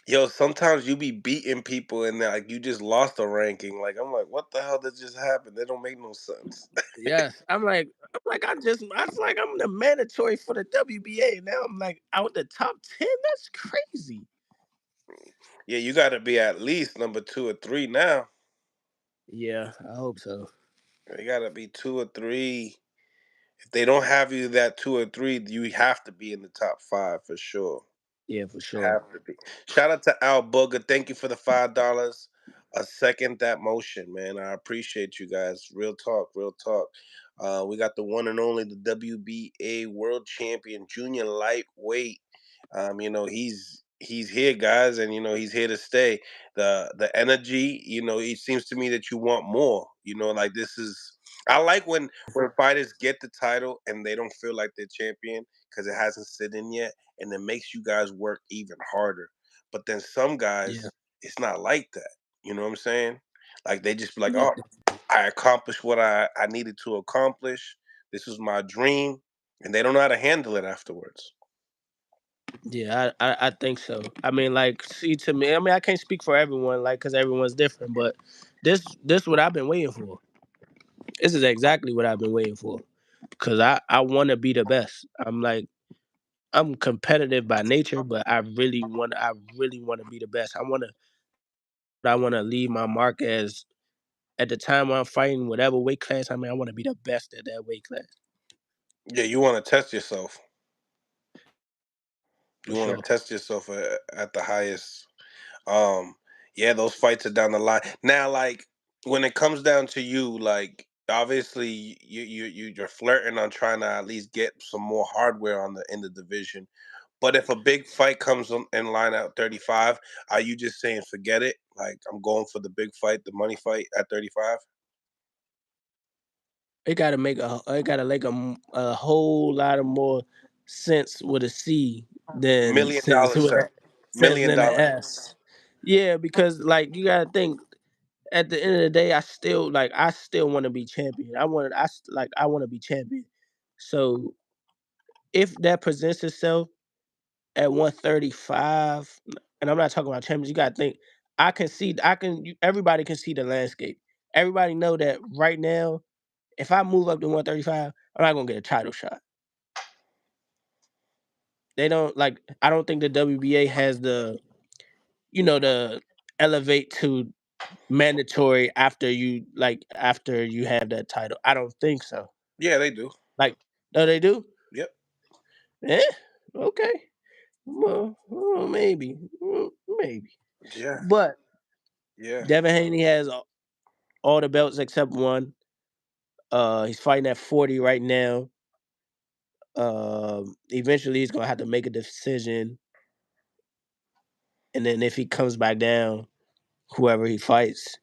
yo, sometimes you be beating people and like you just lost a ranking. Like I'm like, what the hell did just happen? They don't make no sense. Yes, I was like, I'm the mandatory for the WBA. Now I'm like out the top 10. That's crazy. Yeah, you got to be at least number 2 or 3 now. Yeah, I hope so. You got to be 2 or 3. If they don't have you that 2 or 3, you have to be in the top 5 for sure. Yeah, for sure. Have to be. Shout out to Al Booger. Thank you for the $5. A second that motion, man. I appreciate you guys. Real talk, real talk. We got the one and only the WBA World Champion, junior lightweight. He's here, guys, and he's here to stay. The energy, it seems to me that you want more. Like this is. I like when fighters get the title and they don't feel like they're champion because it hasn't sit in yet, and it makes you guys work even harder. But then some Yeah. guys, it's not like that. You know what I'm saying? Like they just be like, Yeah. oh, I accomplished what I needed to accomplish. This was my dream, and they don't know how to handle it afterwards. Yeah, I think so. I mean, like, see, to me, I mean, I can't speak for everyone, like, because everyone's different, but this what I've been waiting for. This is exactly what I've been waiting for. Cause I want to be the best. I'm competitive by nature, but I really want to be the best. I want to leave my mark as, at the time I'm fighting whatever weight class I'm in. I want to be the best at that weight class, Yeah, you want to test yourself. for You want sure. to test yourself at the highest. Um, yeah, those fights are down the line. Now, like when it comes down to you, like obviously you're flirting on trying to at least get some more hardware in the division. But if a big fight comes in line at 35, are you just saying forget it? Like I'm going for the big fight, the money fight at 35? it gotta make a whole lot of more sense with a C than Million dollar sell. sense Million than an dollar. S. Yeah, because like you gotta think at the end of the day, I still want to be champion. I want to be champion. So if that presents itself at 135, and I'm not talking about champions, you gotta think everybody can see the landscape. Everybody know that right now, if I move up to 135, I'm not gonna get a title shot. They don't like I don't think the WBA has the elevate to mandatory after you have that title. I don't think so. Yeah, they do. Like, no, they do? Yep. Eh, okay. Well, maybe. Maybe. Yeah. But Yeah. Devin Haney has all the belts except one. He's fighting at 40 right now. Eventually he's gonna have to make a decision, and then if he comes back down, whoever he fights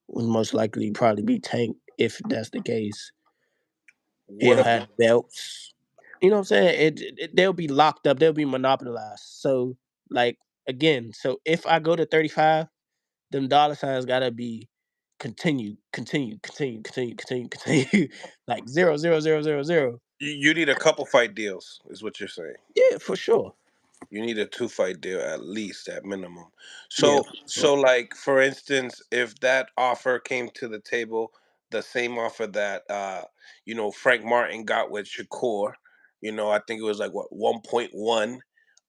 will most likely probably be Tank. If that's the case, What he'll ab- have belts. You know what I'm saying? They'll be locked up. They'll be monopolized. So, like again, so if I go to 35, them dollar signs gotta be continue, continue, continue, continue, continue, continue, like zero, zero, zero, zero, zero. you need a couple fight deals, is what you're saying. Yeah, for sure. You need a two fight deal at least, at minimum. Yeah, So, for so sure. like for instance, if that offer came to the table, the same offer that Frank Martin got with Shakur, I think it was like what 1.1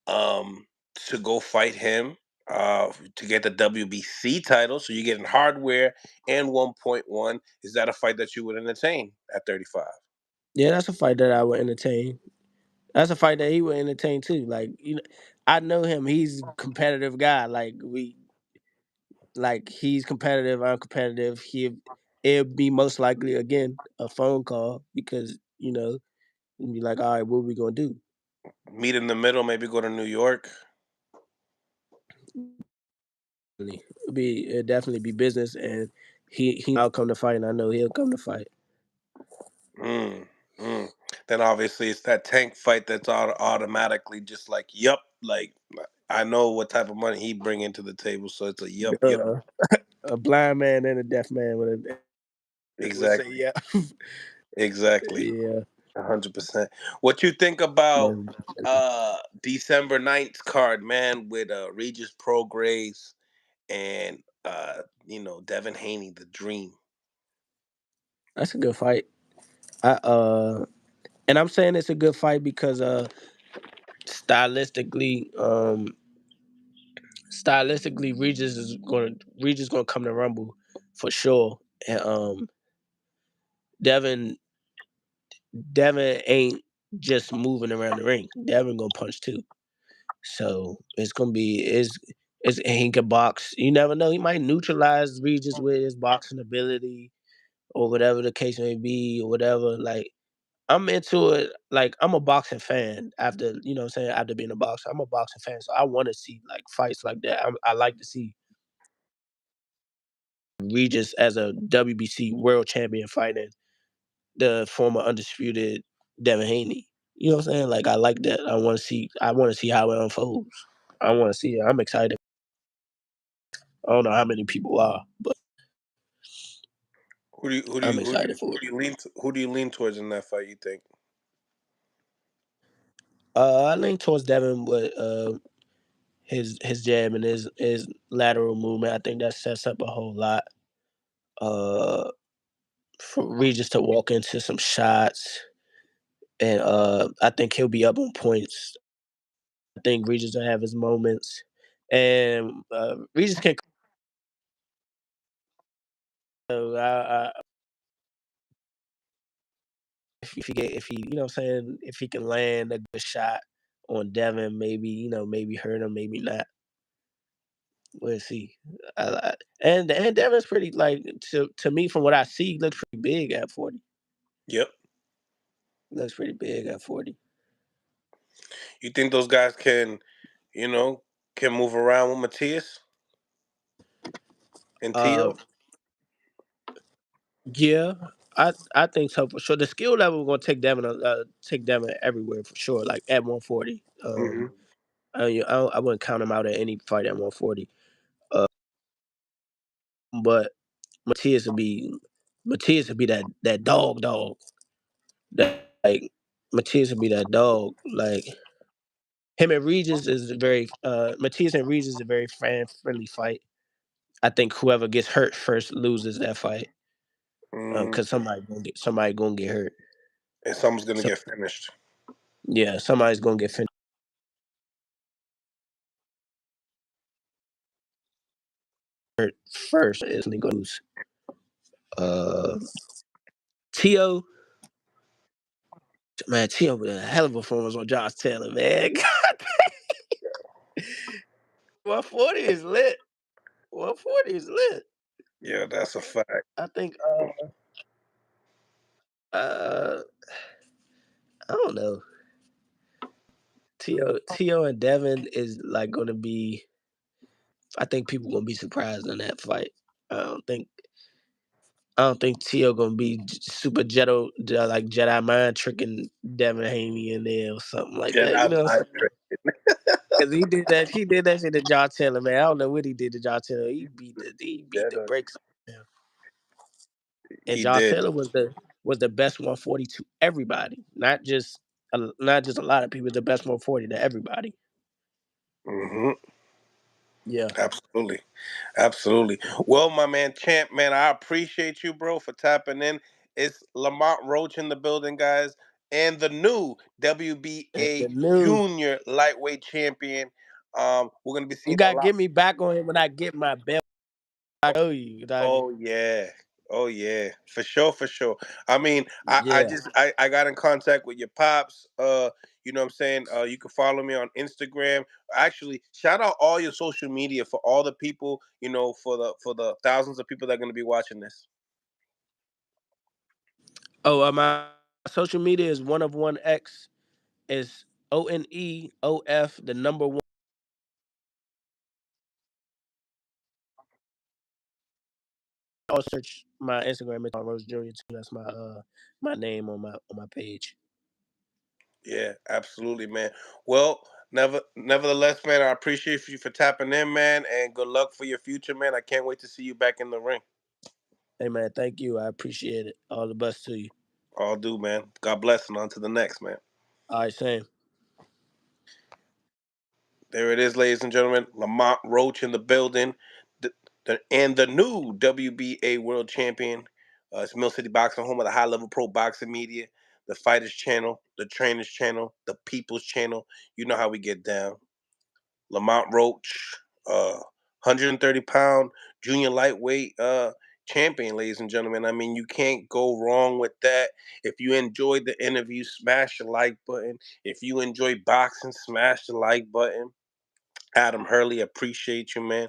um to go fight him to get the WBC title. So you're getting hardware and 1.1. Is that a fight that you would entertain at 35? Yeah, that's a fight that I would entertain. That's a fight that he would entertain too. I know him. He's a competitive guy. He's competitive. I'm competitive. It'll be most likely again a phone call because and be like, all right, what we gonna do? Meet in the middle, maybe go to New York. It'll definitely be business, and I'll come to fight, and I know he'll come to fight. Mm, mm. Then obviously it's that Tank fight that's automatically just like, yup, like I know what type of money he bring into the table, so it's a yup, yup. Uh, a blind man and a deaf man would say, Exactly, yeah, exactly, yeah, 100%. What you think about most definitely. December 9th card, man, with Regis Prograis and Devin Haney, the Dream. That's a good fight. I and I'm saying it's a good fight because stylistically, Regis gonna come to Rumble for sure. And Devin Devin ain't just moving around the ring. Devin gonna punch too. So it's gonna be is he can box. You never know. He might neutralize Regis with his boxing ability or whatever the case may be or whatever. Like I'm into it. Like I'm a boxing fan after what I'm saying after being a boxer. I'm a boxing fan, so I want to see like fights like that. I like to see Regis as a WBC world champion fighting the former undisputed Devin Haney. You know what I'm saying? Like I like that. I want to see how it unfolds. I want to see it. I'm excited. I don't know how many people are, but Who do you who do I'm you who do you, excited for who it. do you who do you lean towards in that fight? You think? I lean towards Devin with his jab and his lateral movement. I think that sets up a whole lot. Uh, for Regis to walk into some shots, and I think he'll be up on points. I think Regis will have his moments, and Regis can. So if he what I'm saying if he can land a good shot on Devin, maybe hurt him, maybe not. We'll see. And Devin's pretty like to me from what I see looks pretty big at 40. Yep. Looks pretty big at 40. You think those guys you know, can move around with Matias and Uh, Tio? yeah. I think so for sure. The skill level gonna take Devin everywhere for sure. Like at 140. Hmm. I wouldn't count him out at any fight at 140. Uh, but Matias would be that dog. That like Matias would be that dog. Like him and Regis is a very Matias and Regis is a very fan friendly fight. I think whoever gets hurt first loses that fight. Mm, Cause somebody gonna get hurt. and someone's gonna So get finished. yeah, somebody's gonna get hurt first. Is gonna lose. Uh, Tio, man, Tio with a hell of a performance on Josh Taylor, man. 140 is lit. 140 is lit. Yeah, that's a fact. I think. Uh, I don't know. Tio and Devin is like gonna be. I think people gonna be surprised in that fight. I don't think. I don't think Tio gonna be super like Jedi mind tricking Devin Haney in there or something like that. You Jedi know what I'm mind saying? trick. Because he did that shit to John Taylor, man. I don't know what he did to John Taylor. He beat the Jedi. brakes off him. And He John did. Taylor was the best 140 to everybody, not just a lot of people. The best 140 to everybody. Hmm. Yeah. Absolutely. Absolutely. Well, my man Champ, man, I appreciate you, bro, for tapping in. It's Lamont Roach in the building, guys, and the new And the WBA new Junior Lightweight Champion. We're gonna be you seeing a gotta lot. get me back on him when I get my belt. I owe you. Dog. Oh yeah. Oh yeah. For sure, for sure. I mean, I Yeah. just I got in contact with your pops. You know what I'm saying? You can follow me on Instagram. Actually, shout out all your social media for all the people, for the thousands of people that are gonna be watching this. Oh, my social media is one of one X. It's ONEOF, the number one. I'll search my Instagram. It's on Rose Junior too. That's my name on my page. Yeah, absolutely, man. Well, nevertheless, man, I appreciate you for tapping in, man, and good luck for your future, man. I can't wait to see you back in the ring. Hey man, thank you. I appreciate it. All the best to you. All do, man. God bless, and on to the next, man. All right, same. There it is, ladies and gentlemen. Lamont Roach in the building, and the new WBA World Champion. It's Mill City Boxing, home of the high level pro boxing media, the Fighters Channel, the Trainers Channel, the People's Channel. You know how we get down. Lamont Roach, 130-pound junior lightweight champion, ladies and gentlemen. I mean, you can't go wrong with that. If you enjoyed the interview, smash the like button. If you enjoy boxing, smash the like button. Adam Hurley, appreciate you, man.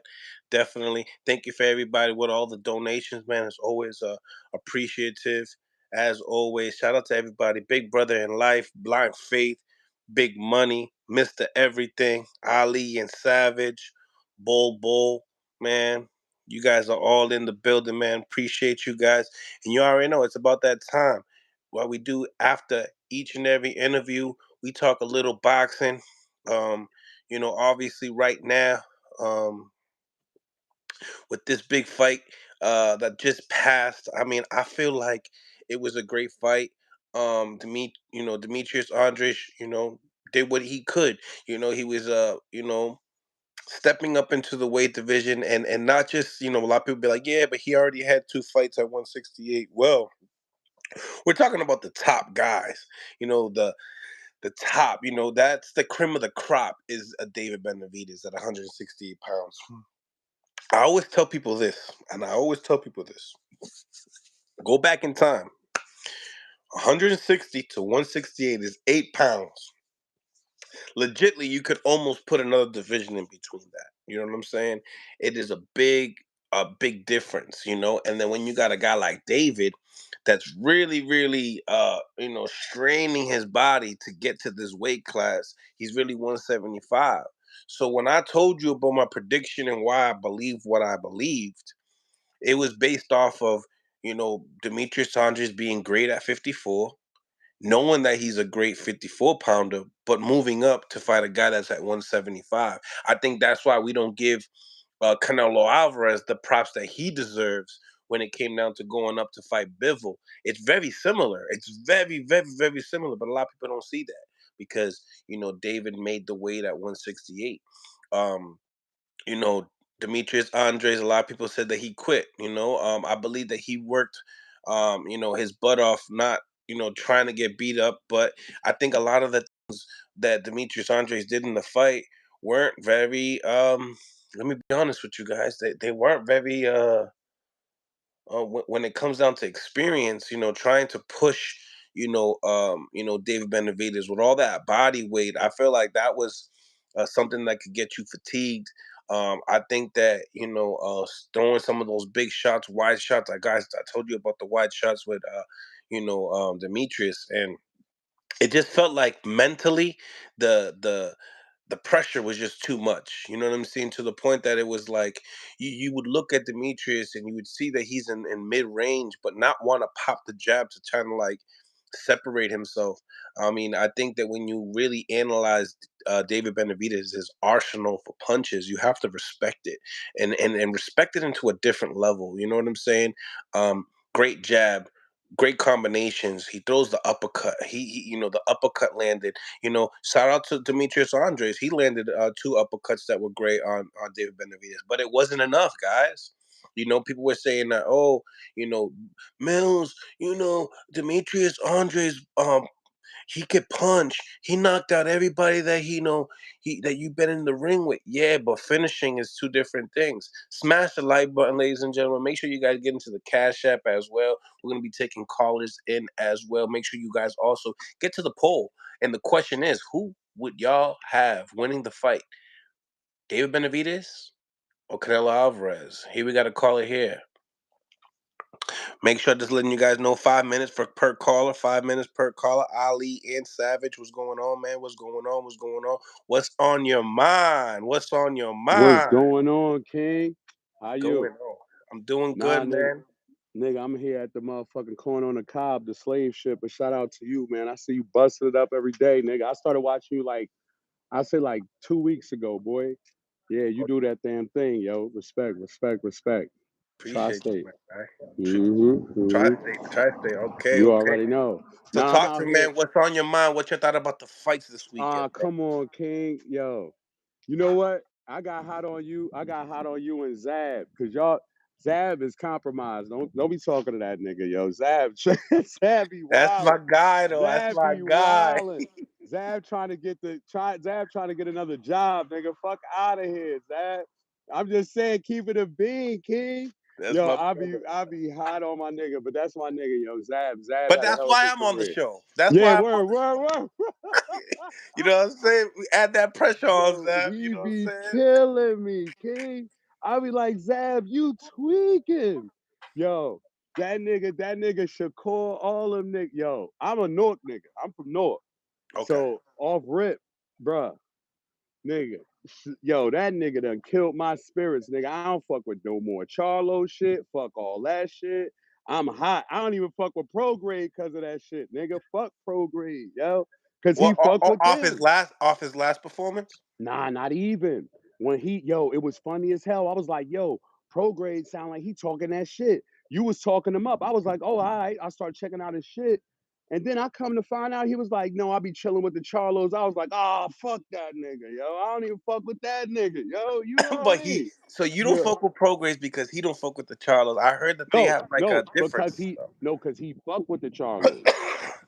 Definitely. Thank you for everybody with all the donations, man. It's always appreciative. As always, shout out to everybody. Big Brother in Life, Blind Faith, Big Money, Mr. Everything, Ali and Savage, Bull, man. You guys are all in the building, man. Appreciate you guys. And you already know it's about that time. What we do after each and every interview, we talk a little boxing. Um, obviously right now, um, with this big fight that just passed, I mean, I feel like it was a great fight. Demetrius Andres, did what he could. He was, stepping up into the weight division, and not just, a lot of people be like, yeah, but he already had two fights at 168. Well, we're talking about the top guys, the top, that's the cream of the crop is a David Benavides at 168 pounds. I always tell people this, and I always tell people this. Go back in time. 160 to 168 is 8 pounds. Legitly, you could almost put another division in between that. You know what I'm saying? It is a big difference, And then when you got a guy like David that's really, really straining his body to get to this weight class, he's really 175. So when I told you about my prediction and why I believed what I believed, it was based off of Demetrius Andres being great at 54, knowing that he's a great 54 pounder, but moving up to fight a guy that's at 175. I think that's why we don't give Canelo Alvarez the props that he deserves when it came down to going up to fight Bivol. It's very similar. It's very, very, very similar, but a lot of people don't see that because David made the weight at 168. Um, you know, Demetrius Andres, a lot of people said that he quit. I believe that he worked, his butt off, not, trying to get beat up. But I think a lot of the things that Demetrius Andres did in the fight weren't very, let me be honest with you guys, they weren't very, when it comes down to experience, trying to push, David Benavides with all that body weight, I feel like that was something that could get you fatigued. I think that throwing some of those big shots, wide shots, like guys, I told you about the wide shots with, Demetrius, and it just felt like mentally the pressure was just too much. You know what I'm saying? To the point that it was like you would look at Demetrius and you would see that he's in mid range, but not want to pop the jab to try to like separate himself. I mean, I think that when you really analyze David Benavides' his arsenal for punches, you have to respect it and respect it into a different level. You know what I'm saying? Great jab, great combinations. He throws the uppercut. The uppercut landed. Shout out to Demetrius Andres. He landed two uppercuts that were great on David Benavides, but it wasn't enough, guys. People were saying that, oh, you know, Mills, Demetrius Andres, he could punch. He knocked out everybody that that you've been in the ring with. Yeah, but finishing is two different things. Smash the like button, ladies and gentlemen. Make sure you guys get into the Cash App as well. We're gonna be taking callers in as well. Make sure you guys also get to the poll. And the question is, who would y'all have winning the fight? David Benavides or Canelo Alvarez? Here we got a caller here. Make sure just letting you guys know 5 minutes for per caller, 5 minutes per caller. Ali and Savage, what's going on, man? What's going on? What's going on? What's on your mind? What's on your What's mind? going on, King? How Going you? on. I'm doing Nah, good, nigga. man. Nigga, I'm here at the motherfucking corner on the Cobb, the slave ship. But shout out to you, man. I see you busting it up every day, nigga. I started watching you I say like 2 weeks ago, boy. Yeah, you do that damn thing, yo. Respect, respect, respect. Appreciate you, Tri-state. man. Mm-hmm. Tri-state. Okay, You okay. already know. So Nah, I'm talk out to me, here. man. What's on your mind? What you thought about the fights this weekend, bro? Come on, King. Yo. You know what? I got hot on you. I got hot on you and Zab because y'all Zab is compromised. Don't be talking to that nigga, yo. Zab, Zab be That's my wildin'. guy, though. That's Zab my be guy. wildin'. Zab trying to get another job, nigga. Fuck out of here, Zab. I'm just saying, keep it a bean, King. That's Yo, my I be brother. I be hot on my nigga, but that's my nigga, yo. Zab But had a that's hell of why a I'm on the career. show. That's Yeah, why I'm on word, the word, show. word. You know what I'm saying? We add that pressure on Yo, Zab. You he know what I'm be saying? killing me, King. I be like, Zab, you tweaking. Yo, that nigga Shakur, all them niggas. Yo, I'm a North nigga. I'm from North. Okay. So off rip, bruh, nigga. Yo, that nigga done killed my spirits, nigga. I don't fuck with no more Charlo shit. Fuck all that shit. I'm hot. I don't even fuck with Prograde because of that shit, nigga. Fuck Prograde, yo. Cause he Well, fuck with them. off his last performance. Nah, not even. When it was funny as hell. I was like, yo, Prograde sound like he talking that shit. You was talking him up. I was like, oh, all right. I start checking out his shit. And then I come to find out he was like, no, I be chilling with the Charlos. I was like, oh, fuck that nigga, yo. I don't even fuck with that nigga, yo. You know what But I mean? so you don't Yeah. fuck with Progress because he don't fuck with the Charlos. I heard that they No, have like a no, because difference. he no, because he fuck with the Charlos.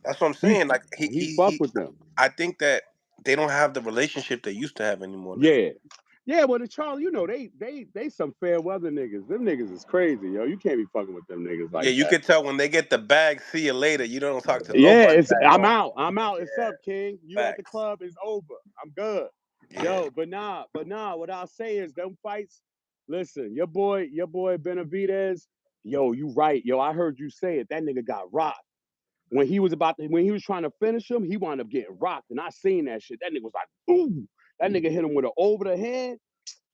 That's what I'm He saying. Like he fuck with them. I think that they don't have the relationship they used to have anymore now. Yeah. Yeah, well, the Charlie, they some fair weather niggas. Them niggas is crazy, yo. You can't be fucking with them niggas Yeah, like you that. can tell when they get the bag. See you later. You don't talk to Yeah, nobody it's back I'm home. out. I'm out. It's Yeah, up, King. You at the facts. club is over. I'm good. Yeah. Yo, but nah, what I'll say is them fights, listen, your boy Benavides, yo, you right. Yo, I heard you say it. That nigga got rocked. When he was trying to finish him, he wound up getting rocked. And I seen that shit. That nigga was like, ooh. That nigga hit him with an over the head.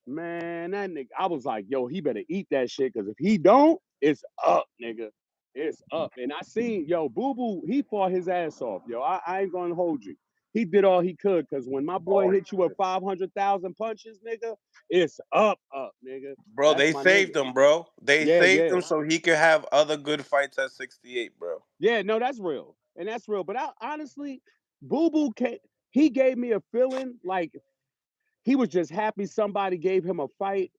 Man, that nigga, I was like, yo, he better eat that shit, because if he don't, it's up, nigga. It's up. And I seen, yo, Boo Boo, he fought his ass off, yo. I ain't gonna hold you. He did all he could, because when my boy Oh, hit you with 500,000 punches, nigga, it's up, nigga. bro, That's they my nigga. saved him, bro. They Yeah, saved yeah. him so he could have other good fights at 68, bro. Yeah, no, that's real. And that's real. But I honestly, Boo Boo, he gave me a feeling like he was just happy somebody gave him a fight.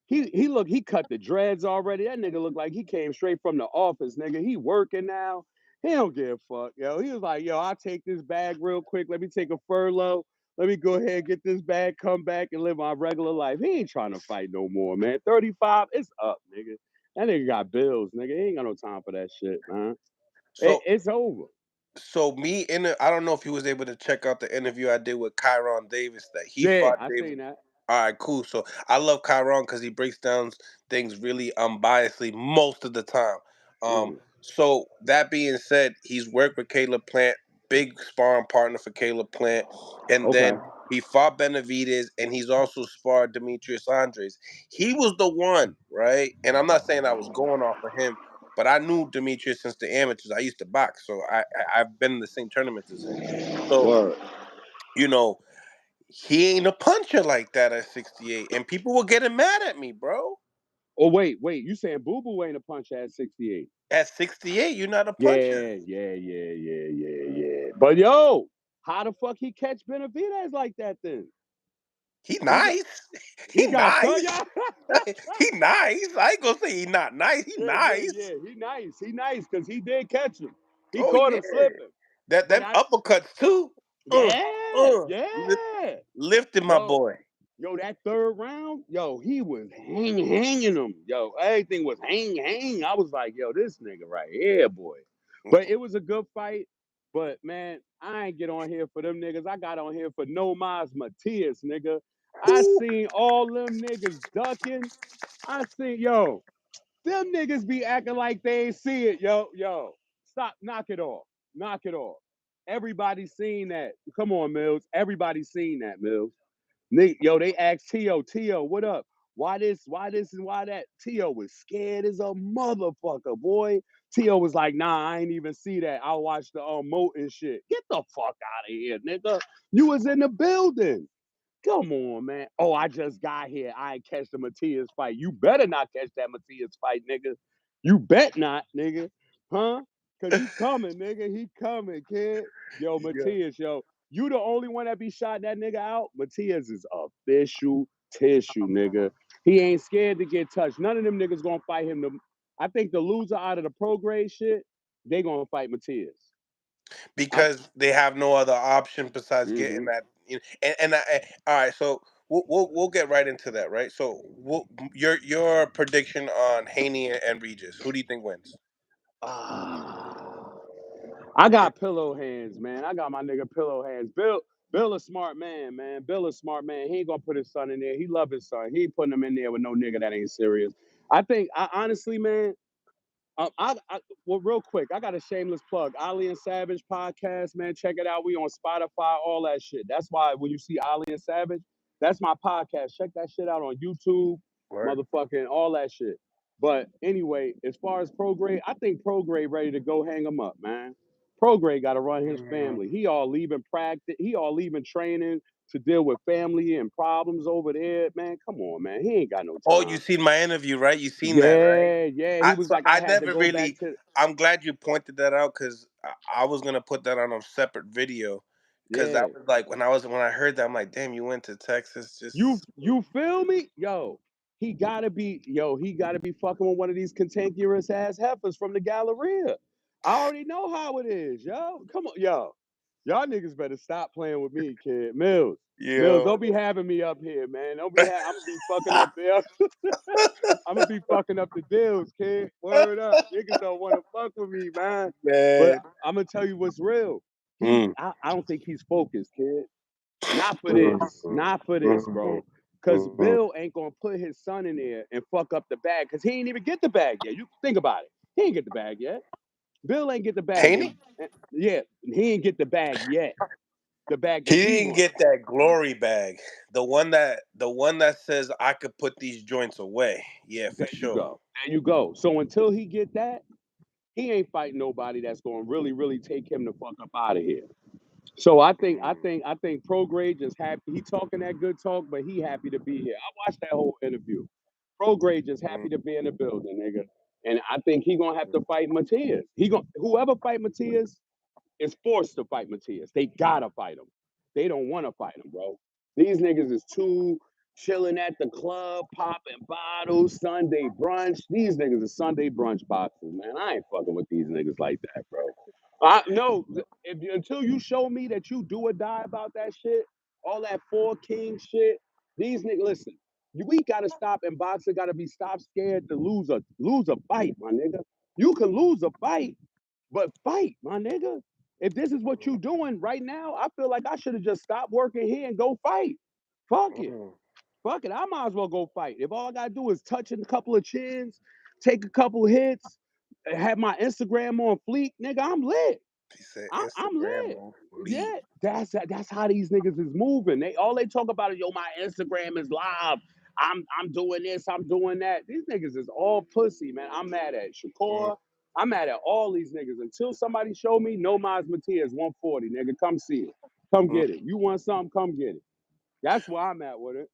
He cut the dreads already. That nigga looked like he came straight from the office, nigga. He working now. He don't give a fuck, yo. He was like, yo, I'll take this bag real quick. Let me take a furlough. Let me go ahead and get this bag, come back and live my regular life. He ain't trying to fight no more, man. 35, it's up, nigga. That nigga got bills, nigga. He ain't got no time for that shit, man. So It's over. me in the, I don't know if he was able to check out the interview I did with Kyron Davis that he Yeah, fought I David. seen that. All right, cool. So I love Kyron because he breaks down things really unbiasedly most of the time. Um, Mm, so that being said, he's worked with Caleb Plant, big sparring partner for Caleb Plant, and okay. then he fought Benavides, and he's also sparred Demetrius Andres. He was the one, right? And I'm not saying I was going off of him, but I knew Demetrius since the amateurs. I used to box, so I've been in the same tournaments as him. So Word. you know he ain't a puncher like that at 68, and people were getting mad at me, bro. Oh, wait. You saying Boo Boo ain't a puncher at 68? At 68, you're not a puncher. Yeah. But yo, how the fuck he catch Benavides like that then? He He got nice. he He got cut, nice. yeah. He nice. I ain't gonna say he not nice. He nice. Yeah. He nice because he did catch him. He Oh caught him yeah. slipping. That But them I uppercuts too. Uh, yeah, Lift, yeah. lifting my Yo, boy. Yo, that third round, yo, he was hanging them. Yo, everything was hang. I was like, yo, this nigga right here, boy. But it was a good fight. But man, I ain't get on here for them niggas. I got on here for No Mas Matias, nigga. I Who? seen all them niggas ducking. I seen, yo, them niggas be acting like they ain't see it, yo. Stop, knock it off. Knock it off. Everybody seen that. Come on, Mills. Everybody seen that, Mills. Yo, they asked T.O., what up? Why this, and why that? T.O. was scared as a motherfucker, boy. T.O. was like, nah, I ain't even see that. I watched the moat and shit. Get the fuck out of here, nigga. You was in the building. Come on, man. Oh, I just got here. I ain't catch the Matias fight. You better not catch that Matias fight, nigga. You bet not, nigga. Huh? Cause he coming, nigga. He coming, kid. Yo, Yeah. Matias, yo. You the only one that be shot that nigga out. Matias is official tissue, nigga. He ain't scared to get touched. None of them niggas gonna fight him. I think the loser out of the pro grade shit, they gonna fight Matias. I, Because they have no other option besides getting mm-hmm. that. All right, so we'll get right into that, right? So your prediction on Haney and Regis. Who do you think wins? Ah. I got pillow hands, man. I got my nigga pillow hands. Bill a smart man, man. Bill a smart man. He ain't gonna put his son in there. He love his son. He ain't putting him in there with no nigga that ain't serious. I honestly, man, well, real quick, I got a shameless plug. Ali and Savage podcast, man. Check it out. We on Spotify, all that shit. That's why when you see Ali and Savage, that's my podcast. Check that shit out on YouTube, Word. motherfucking all that shit. But anyway, as far as Prograde, I think Prograde ready to go hang him up, man. Prograde got to run his Mm. family. He all leaving practice. He all leaving training to deal with family and problems over there, man. Come on, man. He ain't got no Oh, you time. seen my interview, right? You seen that, right? Yeah. He was like, I I had to never go back really. to I'm glad you pointed that out because I was gonna put that on a separate video because yeah. that was like when I heard that I'm like, damn, you went to Texas just. You feel me? He gotta be fucking with one of these cantankerous ass heifers from the Galleria. I already know how it is, yo. Come on, yo. Y'all niggas better stop playing with me, kid. Mills, Yeah. don't be having me up here, man. Don't be I'm gonna be fucking up there. I'm gonna be fucking up the deals, kid. Word up. Niggas don't wanna fuck with me, man. But Man. I'm gonna tell you what's real. Mm. I don't think he's focused, kid. Not for Mm. this. Not for this, Mm. bro. Cause Mm. Bill ain't gonna put his son in there and fuck up the bag. Cause he ain't even get the bag yet. You think about it. He ain't get the bag yet. Bill ain't get the bag. Haney? Yeah, he ain't get the bag yet. The bag He that he didn't want. get that glory bag. The one that says I could put these joints away. Yeah, for There you sure. go. There you go. So until he get that, he ain't fighting nobody that's gonna really, really take him the fuck up out of here. So I think Prograde just happy. He talking that good talk, but he happy to be here. I watched that whole interview. Prograde just Mm, happy to be in the building, nigga. And I think he gonna have mm, to fight Matias. Whoever fight Matias is forced to fight Matias. They gotta fight him. They don't want to fight him, bro. These niggas is too chilling at the club, popping bottles, Sunday brunch. These niggas are Sunday brunch boxers, man. I ain't fucking with these niggas like that, bro. I no, until you show me that you do or die about that shit, all that four king shit. These niggas, listen, we gotta stop, and boxing gotta be stop scared to lose a fight, my nigga. You can lose a fight, but fight, my nigga. If this is what you doing right now, I feel like I should have just stopped working here and go fight. Fuck it. mm. Fuck it. I might as well go fight. If all I gotta do is touch a couple of chins, take a couple hits, have my Instagram on fleek, nigga, I'm lit. He said I'm Instagram lit. on fleek. Yeah, that's how these niggas is moving. They talk about it. Yo, my Instagram is live. I'm doing this. I'm doing that. These niggas is all pussy, man. I'm mad at Mm. Shakur. I'm mad at all these niggas. Until somebody show me No Mas Matias 140, nigga, come see it. Come Mm. get it. You want something? Come get it. That's where I'm at with it,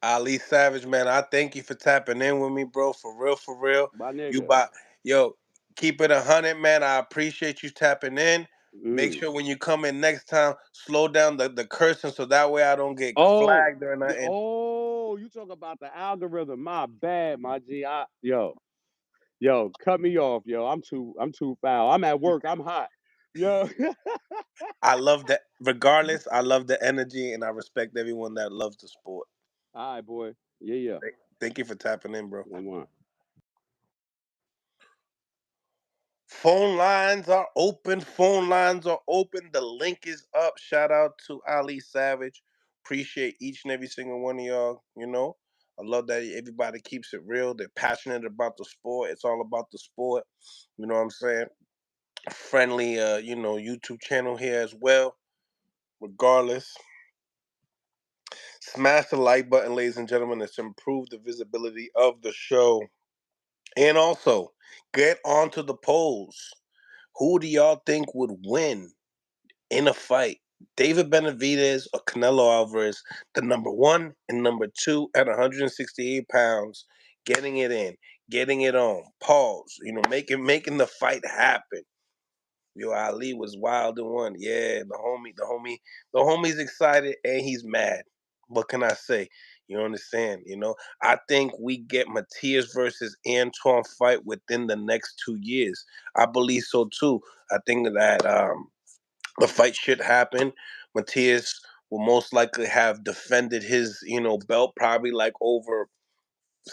Ali Savage, man, I thank you for tapping in with me, bro. For real, for real. my You nigga. buy, yo, keep it 100, man. I appreciate you tapping in. Make Mm. sure when you come in next time, slow down the cursing so that way I don't get Oh, flagged or nothing. you talk about the algorithm. My bad, my G. Yo, cut me off, yo. I'm too foul. I'm at work. I'm hot. Yo. I love that. Regardless, I love the energy and I respect everyone that loves the sport. All right, boy. Yeah, yeah. Thank you for tapping in, bro. One more. Phone lines are open. Phone lines are open. The link is up. Shout out to Ali Savage. Appreciate each and every single one of y'all. I love that everybody keeps it real. They're passionate about the sport. It's all about the sport. You know what I'm saying? Friendly, YouTube channel here as well. Regardless, smash the like button, ladies and gentlemen, to improve the visibility of the show. And also, get onto the polls. Who do y'all think would win in a fight? David Benavides or Canelo Alvarez, the number one and number two at 168 pounds, getting it in, getting it on. Pause. Making the fight happen. Yo, Ali was wild and one. Yeah, the homie's excited and he's mad. What can I say? You understand? I think we get Matias versus Antoine fight within the next 2 years. I believe so too. I think that the fight should happen. Matias will most likely have defended his, belt probably like over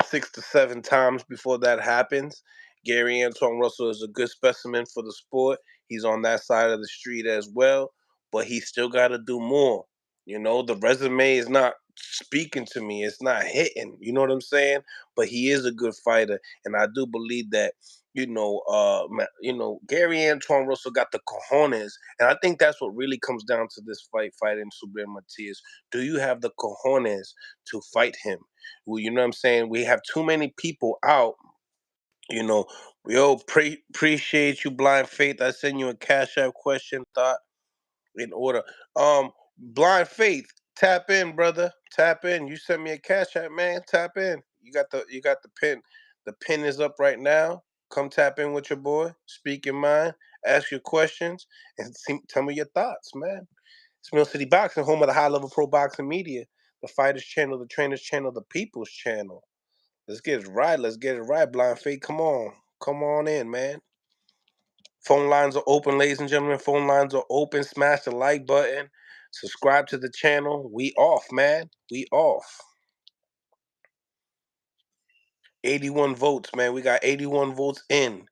6 to 7 times before that happens. Gary Antoine Russell is a good specimen for the sport. He's on that side of the street as well, but he still got to do more. The resume is not speaking to me. It's not hitting. You know what I'm saying? But he is a good fighter, and I do believe that. Gary Antoine Russell got the cojones, and I think that's what really comes down to this fighting Subriel Matias. Do you have the cojones to fight him? Well, you know what I'm saying? We have too many people out. You know, appreciate you, Blind Faith. I send you a Cash App question thought in order. Blind Faith, tap in, brother. Tap in. You sent me a Cash App, man. Tap in. You got the pin. The pin is up right now. Come tap in with your boy. Speak your mind. Ask your questions and tell me your thoughts, man. It's Mill City Boxing, home of the high level pro boxing media, the fighters channel, the trainers channel, the people's channel. Let's get it right. Let's get it right, Blind Fate. Come on. Come on in, man. Phone lines are open, ladies and gentlemen. Phone lines are open. Smash the like button. Subscribe to the channel. We off, man. We off. 81 votes, man. We got 81 votes in.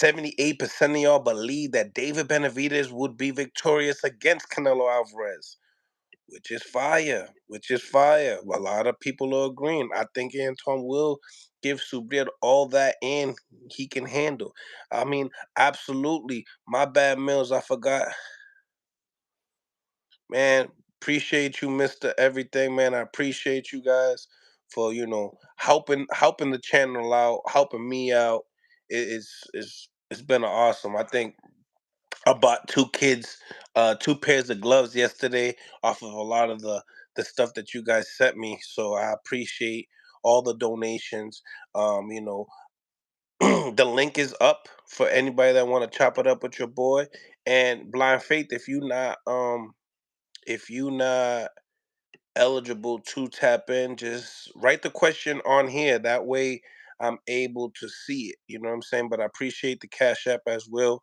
78% of y'all believe that David Benavides would be victorious against Canelo Alvarez. Which is fire. Which is fire. A lot of people are agreeing. I think Anton will give Subriel all that and he can handle. I mean, absolutely. My bad, Mills. I forgot. Man, appreciate you, Mr. Everything, man. I appreciate you guys for, helping the channel out, helping me out. it's been awesome. I think I bought two pairs of gloves yesterday off of a lot of the stuff that you guys sent me. So I appreciate all the donations. You know, the link is up for anybody that want to chop it up with your boy. And Blind Faith, if you not eligible to tap in, just write the question on here. That way I'm able to see it. You know what I'm saying? But I appreciate the Cash App as well.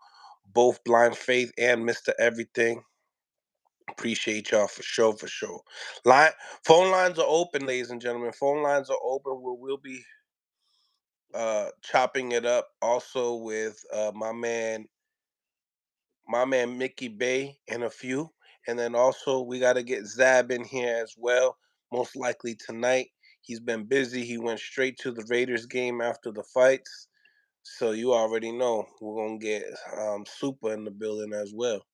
Both Blind Faith and Mr. Everything. Appreciate y'all for sure, for sure. Line phone lines are open, ladies and gentlemen. Phone lines are open. We'll be chopping it up also with my man Mickey Bay and a few. And then also we gotta get Zab in here as well. Most likely tonight. He's been busy. He went straight to the Raiders game after the fights. So you already know we're gonna get Super in the building as well.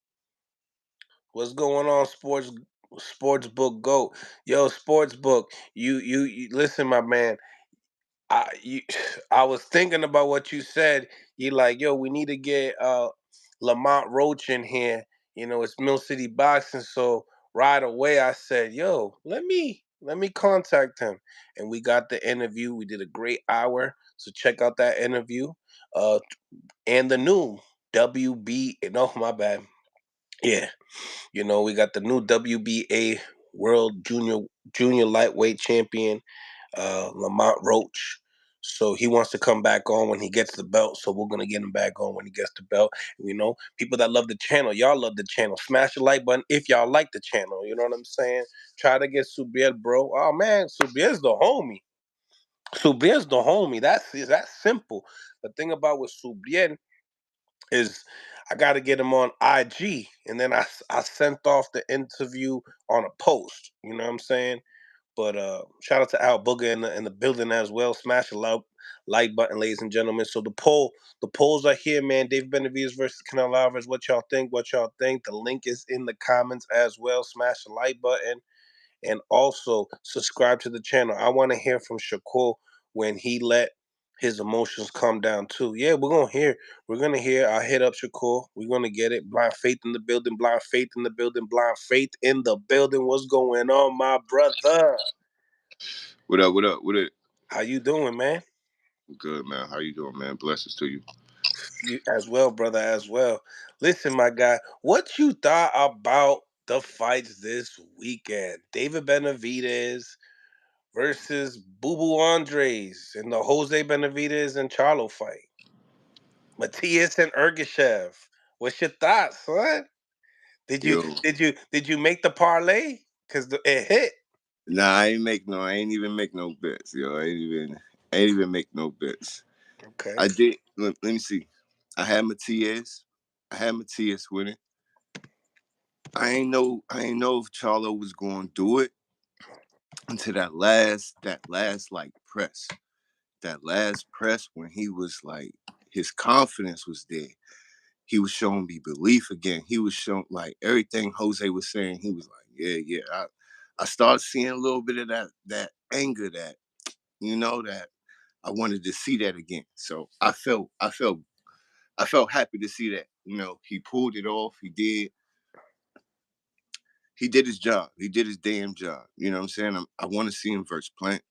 What's going on, sports book goat? Yo, sports book. You listen, my man. I was thinking about what you said. You like, yo, we need to get Lamont Roach in here. You know, it's Mill City Boxing. So right away I said, yo, let me contact him. And we got the interview. We did a great hour. So check out that interview. Uh and the new WB, no, my bad. Yeah. You know, we got the new WBA World Junior Lightweight Champion, Lamont Roach. So he wants to come back on when he gets the belt. So we're gonna get him back on when he gets the belt. You know, people that love the channel, y'all love the channel. Smash the like button if y'all like the channel. You know what I'm saying? Try to get Subiel, bro. Oh man, Subiel's the homie. Subiel's the homie. That's simple. The thing about with Subiel is I got to get him on IG, and then I sent off the interview on a post. You know what I'm saying? But shout out to Al Booger in the building as well. Smash the like button, ladies and gentlemen. So the polls are here, man. Dave Benavides versus Canelo Alvarez. What y'all think? What y'all think? The link is in the comments as well. Smash the like button and also subscribe to the channel. I want to hear from Shakur when he let his emotions calm down too. Yeah, we're gonna hear. We're gonna hear. I hit up Shakur. We're gonna get it. Blind Faith in the building. Blind Faith in the building. Blind Faith in the building. What's going on, my brother? What up? What up? What up? How you doing, man? Good, man. How you doing, man? Blessings to you. You as well, brother, as well. Listen, my guy, what you thought about the fights this weekend? David Benavides versus Boo Boo Andres in the Jose Benavides and Charlo fight. Matias and Ergashev. What's your thoughts, son? Did you Yo, did you make the parlay? Cause it hit. nah, I ain't even make no bets, yo. I ain't even make no bets. Okay. I did. Let me see. I had Matias. I had Matias winning. I ain't know if Charlo was going to do it until that last like press, that last press when he was like, his confidence was there. He was showing me belief again. He was showing like everything Jose was saying. He was like, yeah, yeah. I started seeing a little bit of that anger that I wanted to see that again. So I felt happy to see that. He pulled it off. He did his job. He did his damn job. You know what I'm saying? I want to see him versus Plant.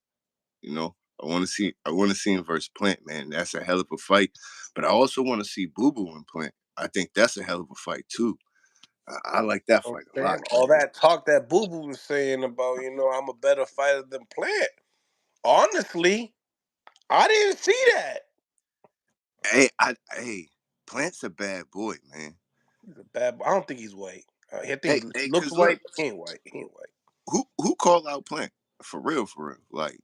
You know, I want to see him versus Plant, man. That's a hell of a fight. But I also want to see Boo Boo and Plant. I think that's a hell of a fight too. I like that I'm fight a lot, saying all man. that talk that Boo Boo was saying about, I'm a better fighter than Plant. Honestly, I didn't see that. Hey, Plant's a bad boy, man. He's a bad. I don't think he's white. I think he Hey, looks cause white, look, but he ain't white. He ain't white. who called out Plant for real, for real? Like,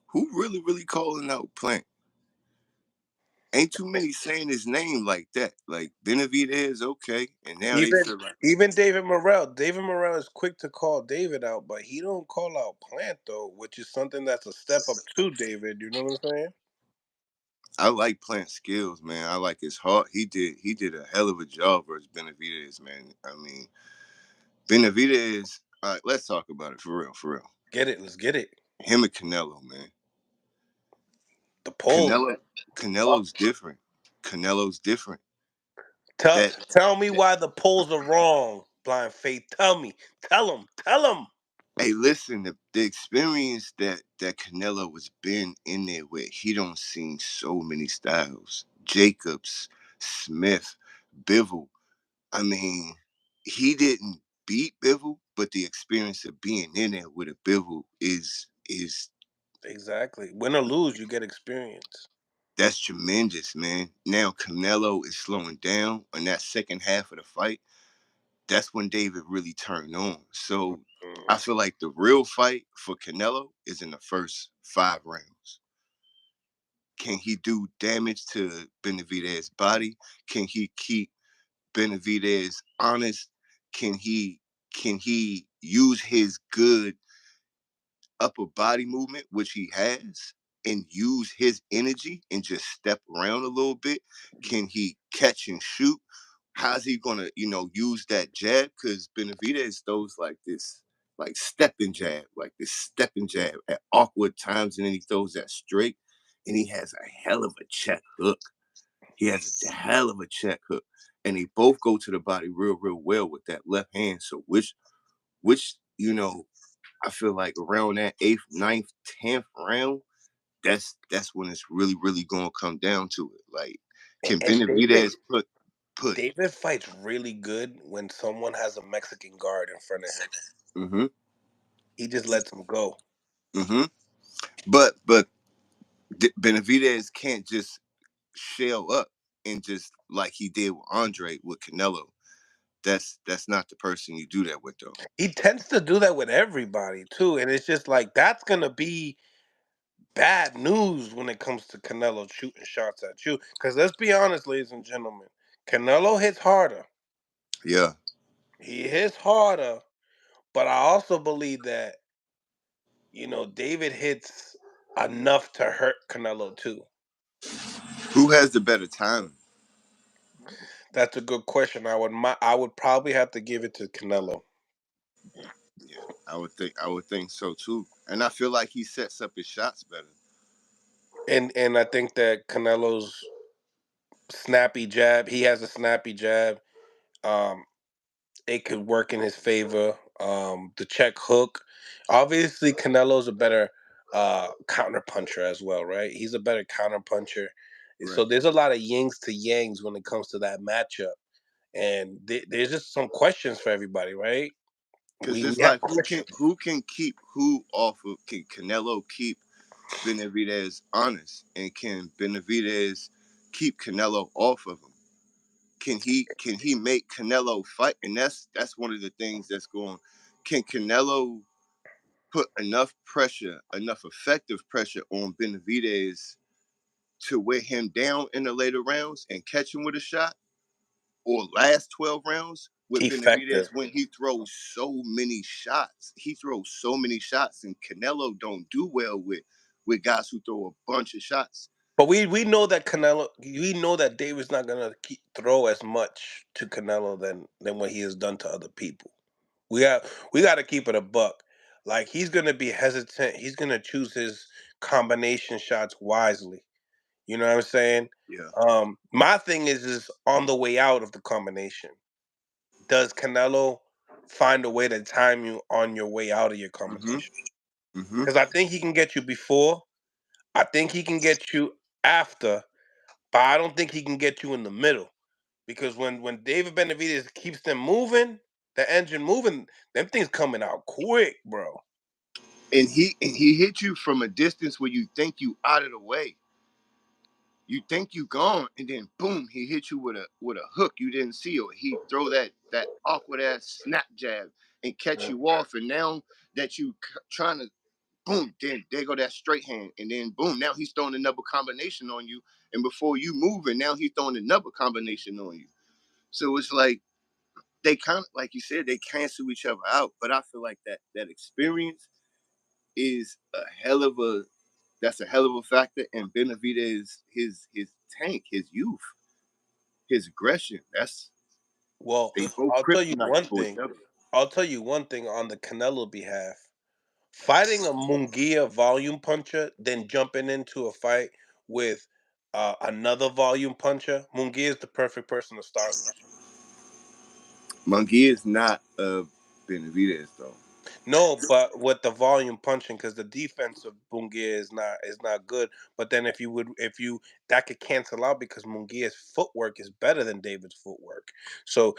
who really calling out Plant? Ain't too many saying his name like that. Like Benavides, okay, and now they Even feel like, even David Morrell. David Morrell is quick to call David out, but he don't call out Plant though, which is something that's a step up to David. You know what I'm saying? I like Plant skills, man. I like his heart. He did a hell of a job versus Benavides, man. I mean, Benavides. All right, let's talk about it for real, for real. Get it? Let's get it. Him and Canelo, man. The polls, Canelo man. Canelo's different. Canelo's different. Tell That, tell me that why the polls are wrong, Blind Faith. Tell me. Tell them. hey, listen, the experience that Canelo was been in there with, he don't seen so many styles. Jacobs, Smith, Bivol. I mean, he didn't beat Bivol, but the experience of being in there with a Bivol is Exactly. Win or lose, you get experience. that's tremendous, man. Now Canelo is slowing down on that second half of the fight. That's when David really turned on. So Mm. I feel like the real fight for Canelo is in the first 5 rounds. Can he do damage to Benavides' body? Can he keep Benavides honest? Can he use his good upper body movement, which he has, and use his energy and just step around a little bit? Can he catch and shoot? How's he gonna, use that jab? Because Benavides throws like this, like stepping jab at awkward times, and then he throws that straight, and he has a hell of a check hook. He has a hell of a check hook, and they both go to the body real, real well with that left hand. So which I feel like around that eighth, ninth, 10th round, that's when it's really, really gonna come down to it. Like, can And David Benavidez put David fights really good when someone has a Mexican guard in front of him. mm-hmm, He just lets him go. mm-hmm. But Benavidez can't just shell up and just like he did with Andre with Canelo. That's not the person you do that with though. He tends to do that with everybody too, and it's just like that's gonna be bad news when it comes to Canelo shooting shots at you. Because let's be honest, ladies and gentlemen, Canelo hits harder. Yeah. He hits harder, but I also believe that David hits enough to hurt Canelo too. Who has the better timing? That's a good question. I would probably have to give it to Canelo. Yeah, I would think so too. And I feel like he sets up his shots better. And I think that Canelo's snappy jab, he has a snappy jab. Um, it could work in his favor. The check hook. Obviously, Canelo's a better counter puncher as well, right? He's a better counter puncher. So Right. there's a lot of yings to yangs when it comes to that matchup, and there's just some questions for everybody, right? Cause We it's have like questions. who can keep who off of can Canelo keep Benavidez honest, and can Benavidez keep Canelo off of him? Can he make Canelo fight? And that's one of the things that's going. Can Canelo put enough pressure, enough effective pressure on Benavidez to wear him down in the later rounds and catch him with a shot? Or last 12 rounds with Effective. Benavidez when he throws so many shots. He throws so many shots, and Canelo don't do well with guys who throw a bunch of shots. But we know that Canelo, we know that David's not gonna throw as much to Canelo than what he has done to other people. We got to keep it a buck. Like he's gonna be hesitant. He's gonna choose his combination shots wisely. You know what I'm saying? Yeah. My thing is on the way out of the combination. Does Canelo find a way to time you on your way out of your Mm-hmm. combination? Mm-hmm. Because I think he can get you before. I think he can get you after, but I don't think he can get you in the middle. Because when David Benavides keeps them moving, the engine moving, them things coming out quick, bro. And he hit you from a distance where you think you out of the way. You think you gone, and then boom, he hit you with a hook you didn't see, or he throw that awkward ass snap jab and catch you off. And now that you trying to boom, then there go that straight hand, and then boom, now he's throwing another combination on you, and before you move, and now he's throwing another combination on you. So it's like they kind of, like you said, they cancel each other out. But I feel like that experience is a hell of a that's a hell of a factor. And Benavidez, his tank, his youth, his aggression. That's Well, they both I'll tell you kryptonite one for each thing. other. I'll tell you one thing on the Canelo behalf. Fighting a Munguia volume puncher, then jumping into a fight with another volume puncher, Munguia is the perfect person to start with. Monkey is not Benavides though. No, but with the volume punching, because the defense of Munguia is not good. But then if you that could cancel out because Munguia's footwork is better than David's footwork. So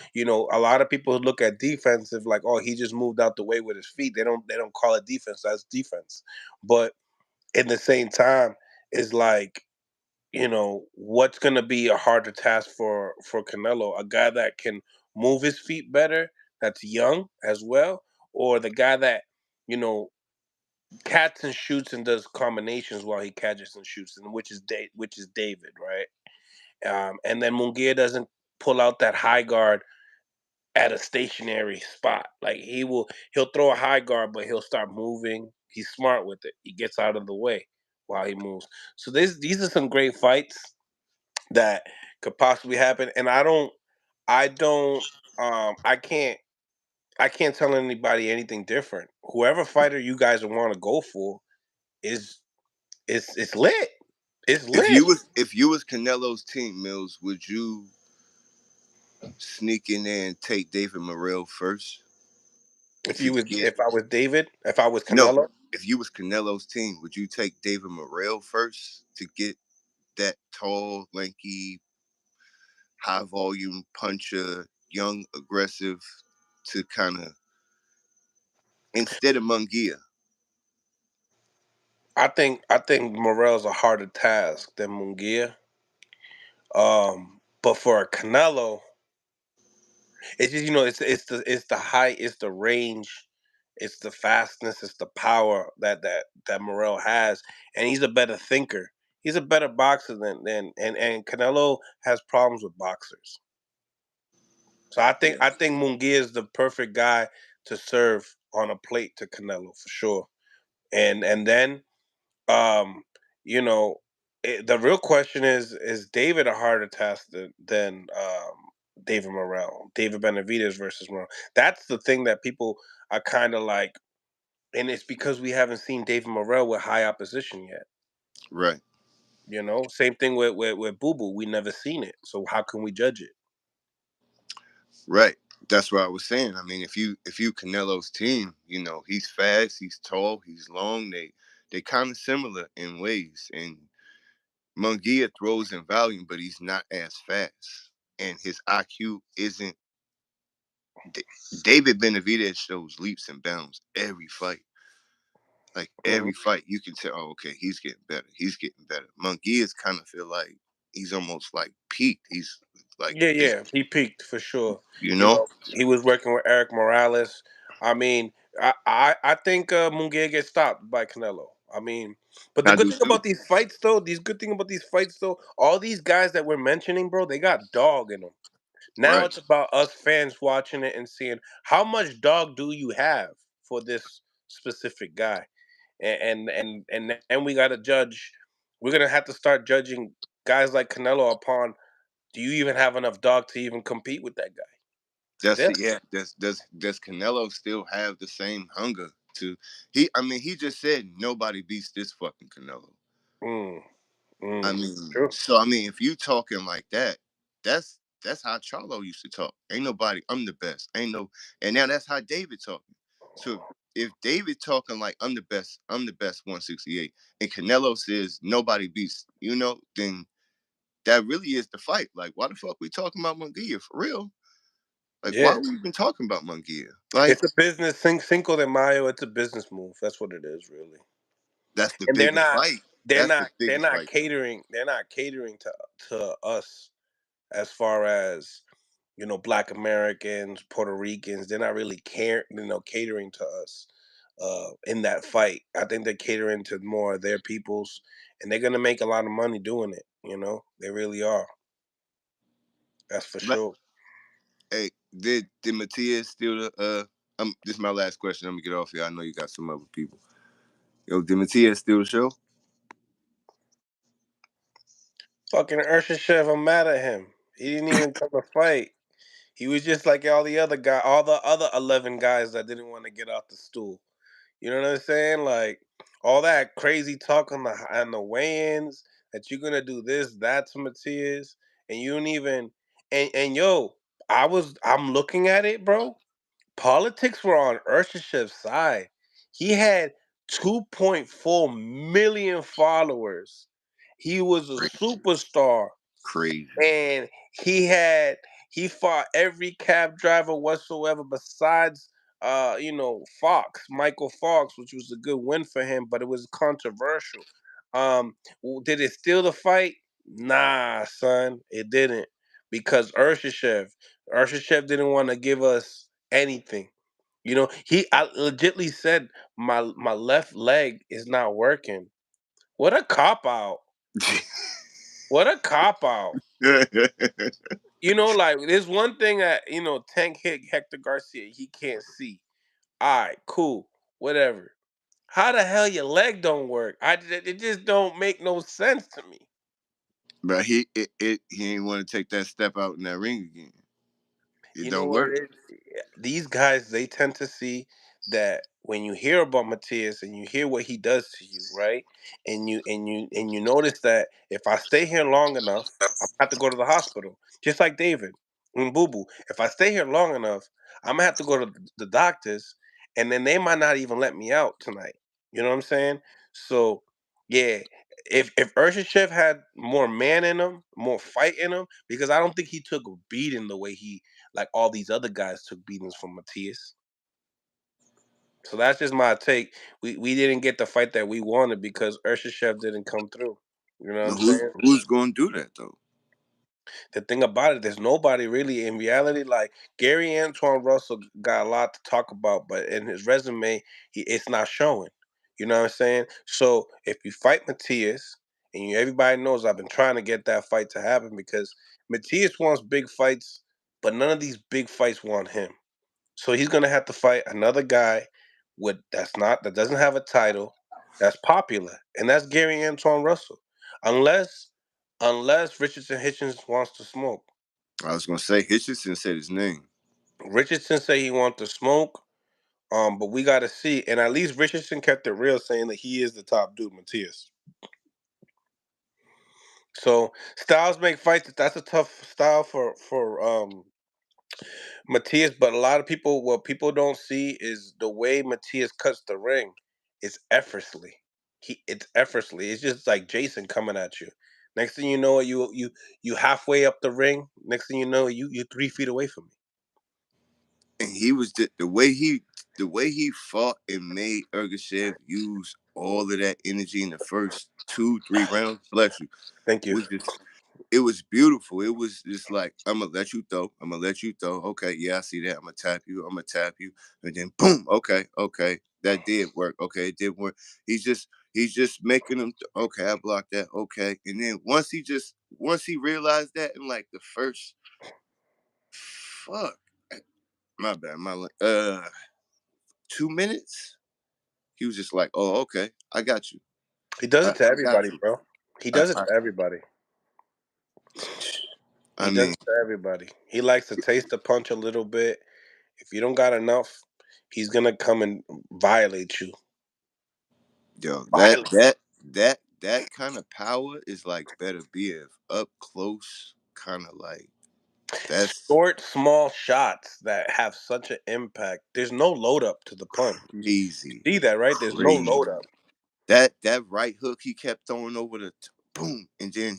a lot of people look at defensive like, oh, he just moved out the way with his feet. They don't call it defense. That's defense. But in the same time, it's like what's going to be a harder task for Canelo, a guy that can move his feet better, that's young as well, or the guy that you know cats and shoots and does combinations while he catches and shoots, and which is David, right? And then Munguia doesn't pull out that high guard at a stationary spot. Like he'll throw a high guard, but he'll start moving. He's smart with it. He gets out of the way while he moves. So these are some great fights that could possibly happen. And I don't, I can't tell anybody anything different. Whoever fighter you guys want to go for is it's lit. It's lit. If you was Canelo's team, Mills, would you sneak in there and take David Morrell first to get If I was David, if I was no? Canelo, If you was Canelo's team, would you take David Morrell first to get that tall, lanky, high volume puncher, young, aggressive, to kind of instead of Munguia? I think Morel's a harder task than Munguia. But for a Canelo, it's just it's the height, it's the range, it's the fastness, it's the power that Morel has, and he's a better thinker. He's a better boxer than Canelo has problems with boxers. So I think Munguia is the perfect guy to serve on a plate to Canelo for sure. And then um you know the real question is David a harder task than David Morrell, David Benavides versus Morrell? That's the thing that people are kind of like, and it's because we haven't seen David Morrell with high opposition yet. Right, Same thing with Boo Boo. We never seen it, so how can we judge it? right. That's what I was saying. I mean, if you Canelo's team, he's fast, he's tall, he's long. They kind of similar in ways, and Munguia throws in volume, but he's not as fast, and his IQ isn't. D- David Benavidez shows leaps and bounds every fight. Like Mhm. every fight, you can tell. Oh, okay, he's getting better. He's getting better. Munguia's kind of feel like he's almost like peaked. He's like Yeah, this, yeah, he peaked for sure. you know. He was working with Eric Morales. I mean, I think Munguia gets stopped by Canelo. I mean, but the I good do thing too. about these fights though, all these guys that we're mentioning, bro, they got dog in them. Now Right. it's about us fans watching it and seeing how much dog do you have for this specific guy, and then we got to judge. We're gonna have to start judging guys like Canelo upon, do you even have enough dog to even compete with that guy? That's Still. yeah. Does Canelo still have the same hunger to? He. I mean, he just said nobody beats this fucking Canelo. Mm, I mm, mean, true. so I mean, if you talking like that, that's how Charlo used to talk. Ain't nobody, I'm the best. Ain't no, and now that's how David talking. So if David talking like I'm the best 168, and Canelo says nobody beats, then that really is the fight. Like, why the fuck we talking about Munguia for real? Like, why Yeah, are we even talking about Munguia? Like, it's a business Cinco de Mayo. It's a business move. That's what it is, really. that's the And they're biggest not, fight. they're That's the not, they're biggest not fight though. catering. They're not catering to us as far as Black Americans, Puerto Ricans. They're not really catering to us in that fight. I think they're catering to more of their peoples, and they're gonna make a lot of money doing it. They really are. That's for But sure. hey, did Matias steal the this is my last question. I'm gonna get off here. I know you got some other people. Yo, did Matias steal the show? Fucking Urshichev, I'm mad at him. He didn't even come to fight. He was just like all the other 11 guys that didn't want to get off the stool. You know what I'm saying? Like all that crazy talk on the weigh-ins. that you're gonna do this, that to Matias, and you don't even and yo, I'm looking at it, bro. Politics were on Urshashev's side. He had 2.4 million followers. He was a Crazy. superstar, Crazy. and he fought every cab driver whatsoever besides Michael Fox, which was a good win for him, but it was controversial. Did it steal the fight? Nah, son, it didn't, because Urshishev didn't want to give us anything. I legitly said my left leg is not working. What a cop out. What a cop out. Like there's one thing that Tank hit Hector Garcia. He can't see. All right, cool, whatever. How the hell your leg don't work? It just don't make no sense to me. But he ain't want to take that step out in that ring again. It You know don't what work. it is? These guys, they tend to see that when you hear about Matias and you hear what he does to you, right? And you notice that if I stay here long enough, I'm gonna have to go to the hospital. Just like David and Boo Boo. If I stay here long enough, I'm gonna have to go to the doctors, and then they might not even let me out tonight. You know what I'm saying? So yeah, if Urshichev had more man in him, more fight in him, because I don't think he took a beating the way he like all these other guys took beatings from Matias. So that's just my take. We didn't get the fight that we wanted because Urshishev didn't come through. You know what But I'm saying? who's going to do that though? The thing about it, there's nobody really in reality. Like Gary Antoine Russell got a lot to talk about, but in his resume, it's not showing. You know what I'm saying? So if you fight Matias, and everybody knows I've been trying to get that fight to happen because Matias wants big fights, but none of these big fights want him. So he's gonna have to fight another guy that doesn't have a title, that's popular, and that's Gary Antoine Russell. Unless Richardson Hitchens wants to smoke. I was going to say Hitchison said his name. Richardson say he wants to smoke, but we got to see. And at least Richardson kept it real, saying that he is the top dude, Matias. So styles make fights. That's a tough style for Matias, but a lot of people, what people don't see is the way Matias cuts the ring. It's effortlessly. It's effortlessly. It's just like Jason coming at you. Next thing you know, you halfway up the ring. Next thing you know, you 3 feet away from me. And he was the way he fought and made Ergashev use all of that energy in the first 2-3 rounds. Bless you. Thank you. Was just it was beautiful. It was just like, I'm gonna let you throw. I'm gonna let you throw. Okay, yeah, I see that. I'm gonna tap you. I'm gonna tap you, and then boom. Okay, okay, that did work. Okay, it did work. He's just making them. Okay, I blocked that. Okay, and then once he realized that in like the first, fuck, my bad, 2 minutes, he was just like, oh, okay, I got you. He does I, it to I got everybody, you. bro. He I, does it I, to everybody. I He does mean, it to everybody. He likes to taste the punch a little bit. If you don't got enough, he's gonna come and violate you. yo, that Violate. that that kind of power is like better BF up close, kind of like that's Short, small shots that have such an impact. There's no load up to the punch. You crazy, see that, right? There's no crazy. load up. That right hook he kept throwing over boom, and then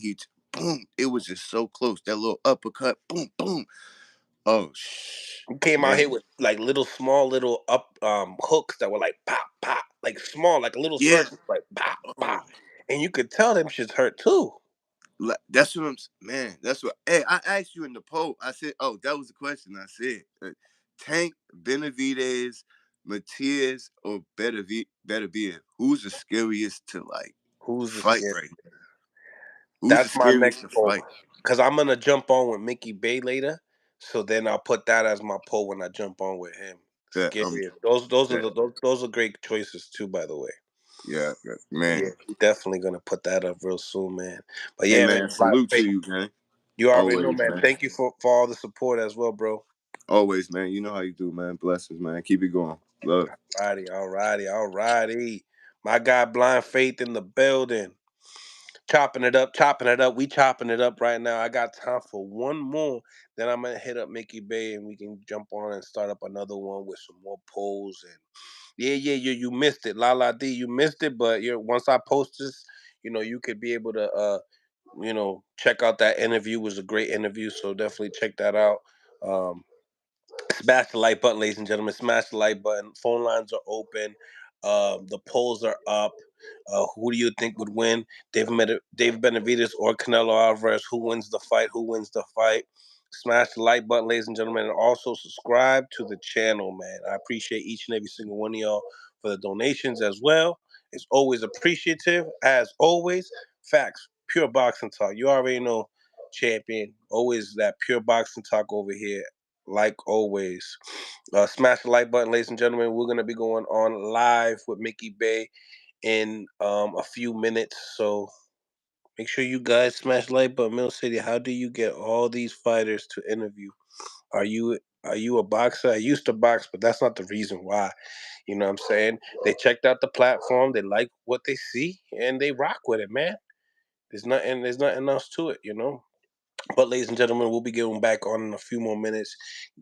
boom. It was just so close. That little uppercut, boom, boom. Oh, He came out here man, with like little small little up hooks that were like pop pop, like small, like a little yeah. circle, like pop Oh, pop, and you could tell them shits hurt too. That's what man. That's what. Hey, I asked you in the poll. I said, "Oh, that was the question." I said, "Tank, Benavides, Matias, or Better who's the scariest to like Who's the fight scared? right now? Who's the That's my scariest next to poll. fight?" Cause I'm gonna jump on with Mickey Bay later. So then I'll put that as my poll when I jump on with him. That Scariest. Those are that those are great choices too, by the way. yeah, Yeah, man. we definitely gonna put that up real soon, man. But Hey, yeah, man, man. Black Salute to Faith, you, man. you already know, Always, man. man. Thank you for all the support as well, bro. Always, man. You know how you do, man. Blessings, man. Keep it going. Love. Alrighty, alrighty, alrighty. My guy Blind Faith in the building. chopping it up, chopping it up. We chopping it up right now. I got time for one more. Then I'm gonna hit up Mickey Bay and we can jump on and start up another one with some more polls. And yeah, you missed it, La La D, you missed it. But once I post this, you could be able to check out that interview. It was a great interview, so definitely check that out. Um, Smash the like button, ladies and gentlemen. Smash the like button. Phone lines are open. The polls are up. Who do you think would win? David Benavides or Canelo Alvarez? Who wins the fight? Who wins the fight? Smash the like button, ladies and gentlemen, and also subscribe to the channel, man. I appreciate each and every single one of y'all for the donations as well. It's always appreciative, as always. Facts, pure boxing talk. You already know, champion. Always that pure boxing talk over here, like always. Smash the like button, ladies and gentlemen. We're gonna be going on live with Mickey Bay in a few minutes. So make sure you guys smash the like button. Mill City, how do you get all these fighters to interview? Are you a boxer? I used to box, but that's not the reason why. You know what I'm saying? They checked out the platform, they like what they see, and they rock with it, man. There's nothing else to it. But ladies and gentlemen, we'll be getting back on in a few more minutes.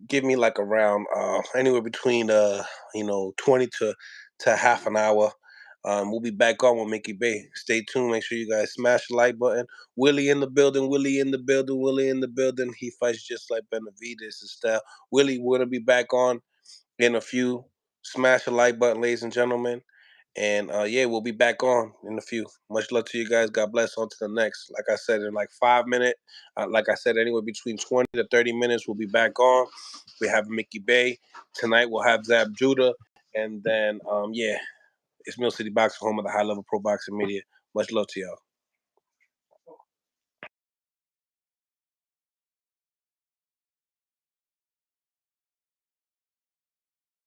Give me like around anywhere between 20 to half an hour. We'll be back on with Mickey Bay. Stay tuned. Make sure you guys smash the like button. Willie in the building. Willie in the building. Willie in the building. He fights just like Benavides and style. Willie, we're gonna be back on in a few. Smash the like button, ladies and gentlemen. And yeah, we'll be back on in a few. Much love to you guys. God bless. On to the next. Like I said, in like 5 minutes, like I said, anywhere between 20 to 30 minutes, we'll be back on. We have Mickey Bay. Tonight we'll have Zab Judah. And then, yeah, it's Mill City Boxing, home of the high level pro boxing media. Much love to y'all.